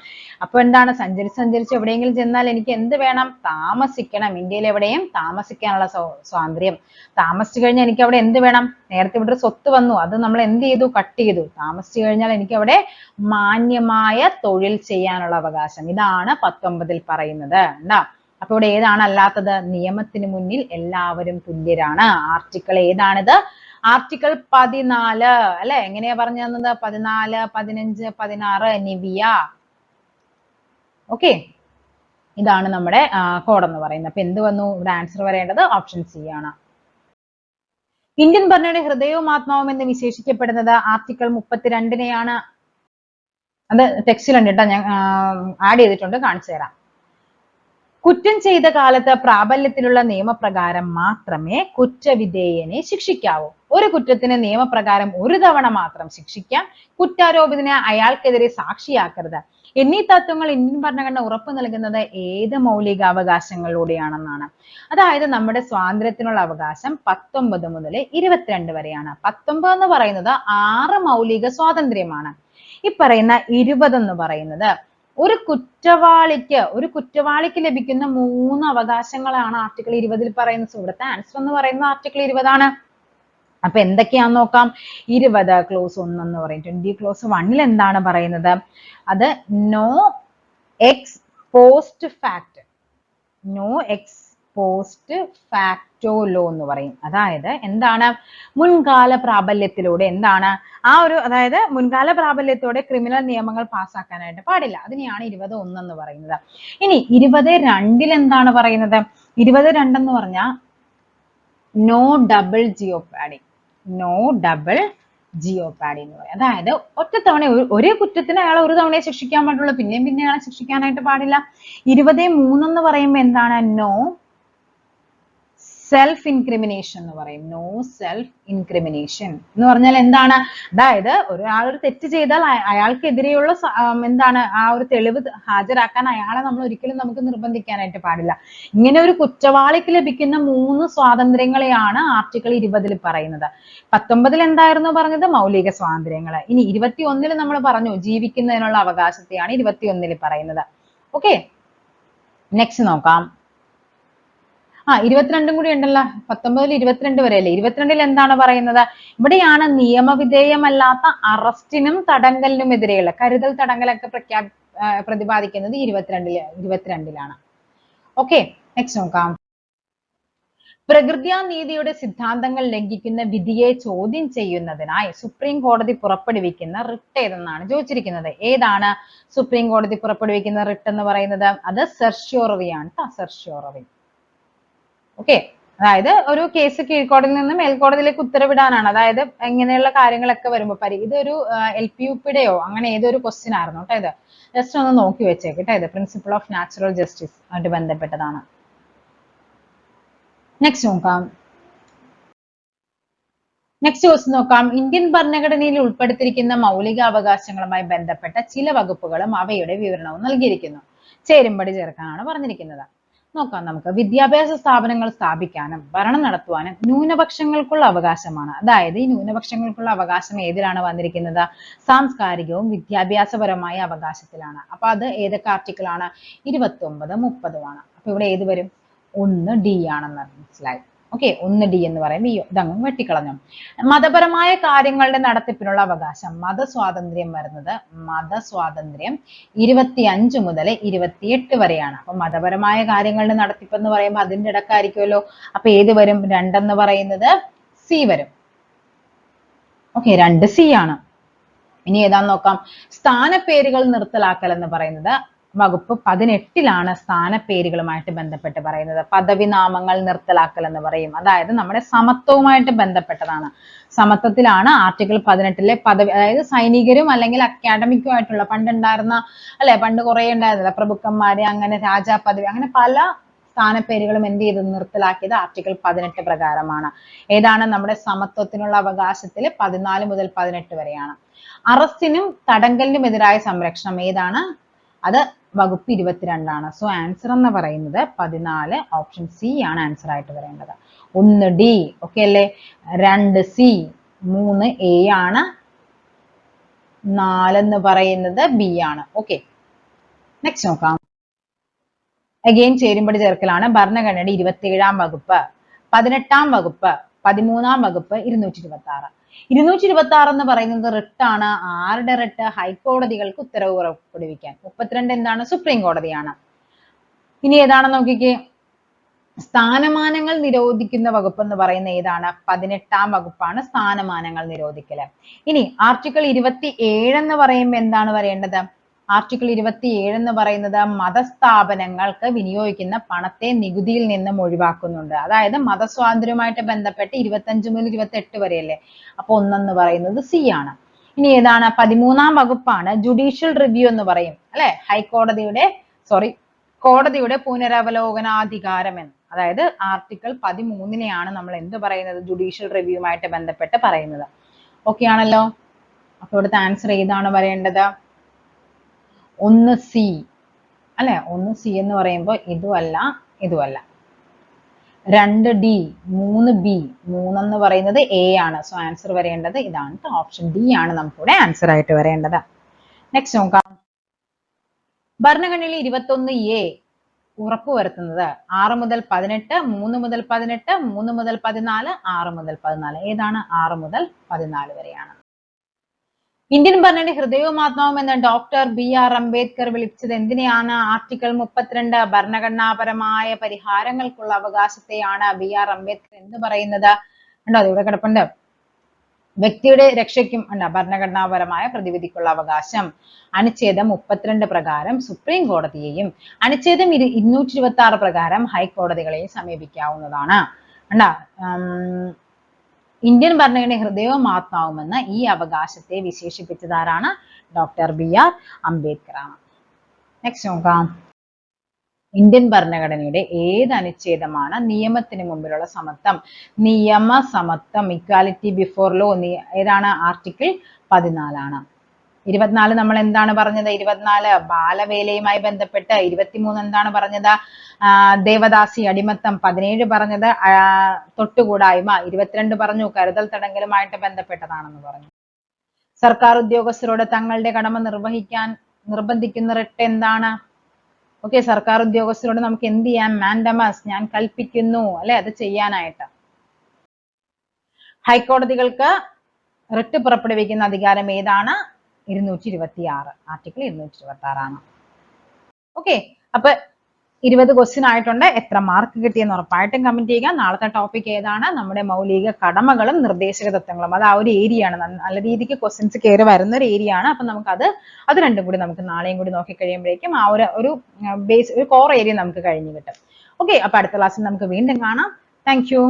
അപ്പൊ എന്താണ്? സഞ്ചരിച്ച് എവിടെയെങ്കിലും ചെന്നാൽ എനിക്ക് എന്ത് വേണം? താമസിക്കണം. ഇന്ത്യയിൽ എവിടെയും താമസിക്കാനുള്ള സ്വാതന്ത്ര്യം. താമസിച്ചു കഴിഞ്ഞാൽ എനിക്ക് അവിടെ എന്ത് വേണം? നേരത്തെ ഇവിടെ ഒരു സ്വത്ത് വന്നു, അത് നമ്മൾ എന്ത് ചെയ്തു? കട്ട് ചെയ്തു. താമസിച്ചു കഴിഞ്ഞാൽ എനിക്ക് അവിടെ മാന്യമായ തൊഴിൽ ചെയ്യാനുള്ള അവകാശം. ഇതാണ് 19-ൽ പറയുന്നത്. എന്താ? അപ്പൊ ഇവിടെ ഏതാണ് അല്ലാത്തത്? നിയമത്തിന് മുന്നിൽ എല്ലാവരും തുല്യരാണ്. ആർട്ടിക്കിൾ ഏതാണിത്? ആർട്ടിക്കിൾ 14. അല്ലെ? എങ്ങനെയാ പറഞ്ഞു തന്നത്? 14, 15, 16 നിവിയ. ഓക്കെ, ഇതാണ് നമ്മുടെ കോഡ് എന്ന് പറയുന്നത്. അപ്പൊ എന്ത് വന്നു? ഇവിടെ ആൻസർ വരേണ്ടത് ഓപ്ഷൻ സി ആണ്. ഇന്ത്യൻ ഭരണയുടെ ഹൃദയവും ആത്മാവും എന്ന് വിശേഷിക്കപ്പെടുന്നത് ആർട്ടിക്കിൾ 32-നെയാണ്. അത് ടെക്സ്റ്റിലുണ്ട് കേട്ടോ, ഞാൻ ആഡ് ചെയ്തിട്ടുണ്ട്, കാണിച്ചു തരാം. കുറ്റം ചെയ്ത കാലത്ത് പ്രാബല്യത്തിലുള്ള നിയമപ്രകാരം മാത്രമേ കുറ്റവിധേയനെ ശിക്ഷിക്കാവൂ. ഒരു കുറ്റത്തിന് നിയമപ്രകാരം ഒരു തവണ മാത്രം ശിക്ഷിക്കാം. കുറ്റാരോപിതനെ അയാൾക്കെതിരെ സാക്ഷിയാക്കരുത് എന്നീ തത്വങ്ങൾ ഇന്ത്യൻ ഭരണഘടന ഉറപ്പു നൽകുന്നത് ഏത് മൗലികാവകാശങ്ങളിലൂടെയാണെന്നാണ്. അതായത് നമ്മുടെ സ്വാതന്ത്ര്യത്തിനുള്ള അവകാശം 19 മുതൽ 22 വരെയാണ്. 19 എന്ന് പറയുന്നത് 6 മൗലിക സ്വാതന്ത്ര്യമാണ്. ഈ പറയുന്ന 20 എന്ന് പറയുന്നത് ഒരു കുറ്റവാളിക്ക് ലഭിക്കുന്ന 3 അവകാശങ്ങളാണ് ആർട്ടിക്കിൾ 20-ൽ പറയുന്നത്. ഇവിടുത്തെ ആൻസർ എന്ന് പറയുന്നത് ആർട്ടിക്കിൾ 20 ആണ്. അപ്പൊ എന്തൊക്കെയാന്ന് നോക്കാം. 20 ക്ലോസ് 1 എന്ന് പറയും. 20 ക്ലോസ് 1-ൽ എന്താണ് പറയുന്നത്? അത് no ex post fact, no ex post facto law എന്ന് പറയും. അതായത് എന്താണ്? മുൻകാല പ്രാബല്യത്തിലൂടെ എന്താണ് അതായത് മുൻകാല പ്രാബല്യത്തോടെ ക്രിമിനൽ നിയമങ്ങൾ പാസ്സാക്കാനായിട്ട് പാടില്ല. അതിനെയാണ് 20(1) എന്ന് പറയുന്നത്. ഇനി 22-ൽ എന്താണ് പറയുന്നത്? 22 എന്ന് പറഞ്ഞാൽ നോ ഡബിൾ ജിയോപാഡി, നോ ഡബിൾ ജിയോപാഡി എന്ന് പറയും. അതായത് ഒറ്റത്തവണ ഒരേ കുറ്റത്തിന് അയാളെ ഒരു തവണയെ ശിക്ഷിക്കാൻ പാടുള്ളൂ, പിന്നെയും അയാളെ ശിക്ഷിക്കാനായിട്ട് പാടില്ല. 23 എന്ന് പറയുമ്പോൾ എന്താണ്? നോ സെൽഫ് ഇൻക്രിമിനേഷൻ എന്ന് പറയും. നോ സെൽഫ് ഇൻക്രിമിനേഷൻ എന്ന് പറഞ്ഞാൽ എന്താണ്? അതായത് ഒരാളൊരു തെറ്റ് ചെയ്താൽ അയാൾക്കെതിരെയുള്ള എന്താണ് ഒരു തെളിവ് ഹാജരാക്കാൻ അയാളെ നമ്മൾ ഒരിക്കലും നമുക്ക് നിർബന്ധിക്കാനായിട്ട് പാടില്ല. ഇങ്ങനെ ഒരു കുറ്റവാളിക്ക് ലഭിക്കുന്ന 3 സ്വാതന്ത്ര്യങ്ങളെയാണ് ആർട്ടിക്കിൾ 20-ൽ പറയുന്നത്. 19-ൽ എന്തായിരുന്നു പറഞ്ഞത്? മൗലിക സ്വാതന്ത്ര്യങ്ങൾ. ഇനി 21-ൽ നമ്മൾ പറഞ്ഞു ജീവിക്കുന്നതിനുള്ള അവകാശത്തെയാണ് 21-ൽ പറയുന്നത്. ഓക്കെ, നെക്സ്റ്റ് നോക്കാം. 22 കൂടി ഉണ്ടല്ലോ. 19 22 വരെ അല്ലേ. 22 എന്താണ് പറയുന്നത്? ഇവിടെയാണ് നിയമവിധേയമല്ലാത്ത അറസ്റ്റിനും തടങ്കലിനും എതിരെയുള്ള കരുതൽ തടങ്കലൊക്കെ പ്രതിപാദിക്കുന്നത് 22-ലാണ്. ഓക്കെ, നെക്സ്റ്റ് നോക്കാം. പ്രകൃത്യാനീതിയുടെ സിദ്ധാന്തങ്ങൾ ലംഘിക്കുന്ന വിധിയെ ചോദ്യം ചെയ്യുന്നതിനായി സുപ്രീം കോടതി പുറപ്പെടുവിക്കുന്ന റിട്ട് ഏതെന്നാണ് ചോദിച്ചിരിക്കുന്നത്. ഏതാണ് സുപ്രീം കോടതി പുറപ്പെടുവിക്കുന്ന റിട്ട് എന്ന് പറയുന്നത്? അത് സെർഷ്യോററി ആണ്. സെർഷ്യോററി. ഓക്കെ, അതായത് ഒരു കേസ് കീഴ്ക്കോടതിയിൽ നിന്ന് മേൽക്കോടതിയിലേക്ക് ഉത്തരവിടാനാണ്. അതായത് ഇങ്ങനെയുള്ള കാര്യങ്ങളൊക്കെ വരുമ്പോ ഇതൊരു LPUPയുടെയോ അങ്ങനെ ഏതൊരു ക്വസ്റ്റ്യൻ ആയിരുന്നു കേട്ടോ. ഇത് ജസ്റ്റ് ഒന്ന് നോക്കി വെച്ചേക്ക് കേട്ടോ. ഇത് പ്രിൻസിപ്പിൾ ഓഫ് നാച്ചുറൽ ജസ്റ്റിസ് ആയിട്ട് ബന്ധപ്പെട്ടതാണ്. നെക്സ്റ്റ് നോക്കാം. നെക്സ്റ്റ് ക്വസ്റ്റ്യൻ നോക്കാം. ഇന്ത്യൻ ഭരണഘടനയിൽ ഉൾപ്പെടുത്തിയിരിക്കുന്ന മൗലിക അവകാശങ്ങളുമായി ബന്ധപ്പെട്ട ചില വകുപ്പുകളും അവയുടെ വിവരണവും നൽകിയിരിക്കുന്നു. ചേരുംപടി ചേർക്കാനാണ് പറഞ്ഞിരിക്കുന്നത്. നോക്കാം നമുക്ക്. വിദ്യാഭ്യാസ സ്ഥാപനങ്ങൾ സ്ഥാപിക്കാനും ഭരണം നടത്തുവാനും ന്യൂനപക്ഷങ്ങൾക്കുള്ള അവകാശമാണ്. അതായത് ഈ ന്യൂനപക്ഷങ്ങൾക്കുള്ള അവകാശം ഏതിലാണ് വന്നിരിക്കുന്നത്? സാംസ്കാരികവും വിദ്യാഭ്യാസപരമായ അവകാശത്തിലാണ്. അപ്പൊ അത് ഏതൊക്കെ ആർട്ടിക്കിളാണ്? 29, 30 അപ്പൊ ഇവിടെ ഏത് വരും? 1D ആണെന്ന് മനസ്സിലായി. ഓക്കെ, 1D എന്ന് പറയുമ്പോൾ ഇതങ്ങ് വെട്ടിക്കളഞ്ഞു. മതപരമായ കാര്യങ്ങളുടെ നടത്തിപ്പിനുള്ള അവകാശം, മതസ്വാതന്ത്ര്യം വരുന്നത്, മതസ്വാതന്ത്ര്യം 25 മുതൽ 28 വരെയാണ്. അപ്പൊ മതപരമായ കാര്യങ്ങളുടെ നടത്തിപ്പ് എന്ന് പറയുമ്പോൾ അതിന്റെ ഇടക്കായിരിക്കുമല്ലോ. അപ്പൊ ഏത് വരും? 2 എന്ന് പറയുന്നത് C വരും. ഓക്കെ, 2C ആണ്. ഇനി ഏതാന്ന് നോക്കാം. സ്ഥാനപ്പേരുകൾ നിർത്തലാക്കൽ എന്ന് പറയുന്നത് വകുപ്പ് 18ലാണ് സ്ഥാനപ്പേരുകളുമായിട്ട് ബന്ധപ്പെട്ട് പറയുന്നത്. പദവി നാമങ്ങൾ നിർത്തലാക്കൽ എന്ന് പറയും. അതായത് നമ്മുടെ സമത്വവുമായിട്ട് ബന്ധപ്പെട്ടതാണ്. സമത്വത്തിലാണ് ആർട്ടിക്കിൾ 18ലെ പദവി, അതായത് സൈനികരും അല്ലെങ്കിൽ അക്കാഡമിക്കും ആയിട്ടുള്ള പണ്ടുണ്ടായിരുന്ന അല്ലെ, പണ്ട് കുറെ ഉണ്ടായിരുന്നില്ല പ്രഭുക്കന്മാര്, അങ്ങനെ രാജാ പദവി, അങ്ങനെ പല സ്ഥാനപ്പേരുകളും എന്ത് ചെയ്ത് നിർത്തലാക്കിയത് ആർട്ടിക്കിൾ 18 പ്രകാരമാണ്. ഏതാണ്? നമ്മുടെ സമത്വത്തിനുള്ള അവകാശത്തിൽ 14 മുതൽ 18 വരെയാണ്. അറസ്റ്റിനും തടങ്കലിനും എതിരായ സംരക്ഷണം ഏതാണ്? അത് വകുപ്പ് 22ആണ്. സോ ആൻസർ എന്ന് പറയുന്നത് 14, ഓപ്ഷൻ C ആണ് ആൻസർ ആയിട്ട് വരേണ്ടത്. 1D ഓക്കെ അല്ലേ, 2C, 3A ആണ്, 4 എന്ന് പറയുന്നത് B ആണ്. ഓക്കെ, നെക്സ്റ്റ് നോക്കാം. അഗെയിൻ ചേരുംപടി ചേർക്കലാണ്. ഭരണഘടനയുടെ 27ാം വകുപ്പ്, 18ാം വകുപ്പ്, 13ാം വകുപ്പ്, 226. 226 എന്ന് പറയുന്നത് റിട്ടാണ്. ആരുടെ റിട്ട്? ഹൈക്കോടതികൾക്ക് ഉത്തരവ് പുറപ്പെടുവിക്കാൻ. 32 എന്താണ്? സുപ്രീം കോടതിയാണ്. ഇനി ഏതാണെന്ന് നോക്കിക്കേ. സ്ഥാനമാനങ്ങൾ നിരോധിക്കുന്ന വകുപ്പ് എന്ന് പറയുന്ന ഏതാണ്? 18ാം വകുപ്പാണ് സ്ഥാനമാനങ്ങൾ നിരോധിക്കല്. ഇനി ആർട്ടിക്കിൾ 27 എന്ന് പറയുമ്പോൾ എന്താണ് വരേണ്ടത്? ആർട്ടിക്കിൾ 27 എന്ന് പറയുന്നത് മതസ്ഥാപനങ്ങൾക്ക് വിനിയോഗിക്കുന്ന പണത്തെ നികുതിയിൽ നിന്നും ഒഴിവാക്കുന്നുണ്ട്. അതായത് മതസ്വാതന്ത്ര്യവുമായിട്ട് ബന്ധപ്പെട്ട് 25 മുതൽ 28 വരെയല്ലേ. അപ്പൊ 1 എന്ന് പറയുന്നത് C ആണ്. ഇനി ഏതാണ്? 13ാം വകുപ്പാണ് ജുഡീഷ്യൽ റിവ്യൂ എന്ന് പറയും അല്ലെ. കോടതിയുടെ പുനരവലോകനാധികാരം എന്ന്. അതായത് ആർട്ടിക്കിൾ 13നെയാണ് നമ്മൾ എന്ത് പറയുന്നത്? ജുഡീഷ്യൽ റിവ്യൂമായിട്ട് ബന്ധപ്പെട്ട് പറയുന്നത്. ഓക്കെ ആണല്ലോ. അപ്പൊ ഇവിടുത്തെ ആൻസർ ഏതാണ് വരേണ്ടത്? 1C അല്ലെ. 1C എന്ന് പറയുമ്പോൾ ഇതുമല്ല ഇതുമല്ല. 2D, 3B, 3 എന്ന് പറയുന്നത് A ആണ്. സോ ആൻസർ വരേണ്ടത് ഇതാണ്. ഓപ്ഷൻ D ആണ് നമുക്കിവിടെ ആൻസർ ആയിട്ട് വരേണ്ടത്. നെക്സ്റ്റ് നോക്കാം. ഭരണഘടനയിൽ 21A ഉറപ്പുവരുത്തുന്നത് 6 മുതൽ 18, 3 മുതൽ 18, 3 മുതൽ 14, 6 മുതൽ 14. ഏതാണ്? 6 മുതൽ 14 വരെയാണ്. ഇന്ത്യൻ ഭരണഘടനയുടെ ഹൃദയവും ആത്മാവും എന്ന് ഡോക്ടർ BR അംബേദ്കർ വിളിച്ചത് എന്തിനെയാണ്? ആർട്ടിക്കിൾ 32 ഭരണഘടനാപരമായ പരിഹാരങ്ങൾക്കുള്ള അവകാശത്തെയാണ് BR അംബേദ്കർ എന്ന് പറയുന്നത്. ഉണ്ടോ? അതിവിടെ കിടപ്പുണ്ട്. വ്യക്തിയുടെ രക്ഷയ്ക്കും ഭരണഘടനാപരമായ പ്രതിവിധിക്കുള്ള അവകാശം. അനുച്ഛേദം 32 പ്രകാരം സുപ്രീം കോടതിയെയും അനുച്ഛേദം 226 പ്രകാരം ഹൈക്കോടതികളെയും സമീപിക്കാവുന്നതാണ്. ഇന്ത്യൻ ഭരണഘടനയുടെ ഹൃദയവും ആത്മാവുമെന്ന് ഈ അവകാശത്തെ വിശേഷിപ്പിച്ചതാരാണ്? ഡോക്ടർ BR അംബേദ്കർ ആണ്. നെക്സ്റ്റ് നോക്കാം. ഇന്ത്യൻ ഭരണഘടനയുടെ ഏത് അനുച്ഛേദമാണ് നിയമത്തിന് മുമ്പിലുള്ള സമത്വം? നിയമ സമത്വം, ഇക്വാലിറ്റി ബിഫോർ ലോ. ഏതാണ്? ആർട്ടിക്കിൾ 14 ആണ്. 24 നമ്മൾ എന്താണ് പറഞ്ഞത്? 24 ബാലവേലയുമായി ബന്ധപ്പെട്ട്. 23 എന്താണ് പറഞ്ഞത്? ദേവദാസി അടിമത്തം. 17 പറഞ്ഞത് തൊട്ടുകൂടായ്മ. 22 പറഞ്ഞു കരുതൽ തടങ്കലുമായിട്ട് ബന്ധപ്പെട്ടതാണെന്ന് പറഞ്ഞു. സർക്കാർ ഉദ്യോഗസ്ഥരോട് തങ്ങളുടെ കടമ നിർവഹിക്കാൻ നിർബന്ധിക്കുന്ന റിട്ട് എന്താണ്? ഓക്കെ, സർക്കാർ ഉദ്യോഗസ്ഥരോട് നമുക്ക് എന്ത് ചെയ്യാം? മാൻഡമസ്, ഞാൻ കൽപ്പിക്കുന്നു, അല്ലെ, അത് ചെയ്യാനായിട്ട്. ഹൈക്കോടതികൾക്ക് റിട്ട് പുറപ്പെടുവിക്കുന്ന അധികാരം ഏതാണ്? 226, ആർട്ടിക്കിൾ 226 ആണ്. ഓക്കെ, അപ്പൊ 20 ക്വസ്റ്റ്യൻ ആയിട്ടുണ്ട്. എത്ര മാർക്ക് കിട്ടിയെന്ന് ഉറപ്പായിട്ടും കമന്റ് ചെയ്യുക. നാളത്തെ ടോപ്പിക് ഏതാണ്? നമ്മുടെ മൗലിക കടമകളും നിർദ്ദേശക തത്വങ്ങളും. അത് ആ ഒരു ഏരിയ ആണ്, നല്ല രീതിക്ക് ക്വസ്റ്റ്യൻസ് കയറി വരുന്ന ഒരു ഏരിയ ആണ്. അപ്പൊ നമുക്ക് അത് രണ്ടും കൂടി നമുക്ക് നാളെയും കൂടി നോക്കി കഴിയുമ്പോഴേക്കും ആ ഒരു ബേസ്, ഒരു കോർ ഏരിയ നമുക്ക് കഴിഞ്ഞു കിട്ടും. ഓക്കെ, അപ്പൊ അടുത്ത ക്ലാസ്സിൽ നമുക്ക് വീണ്ടും കാണാം. Thank you.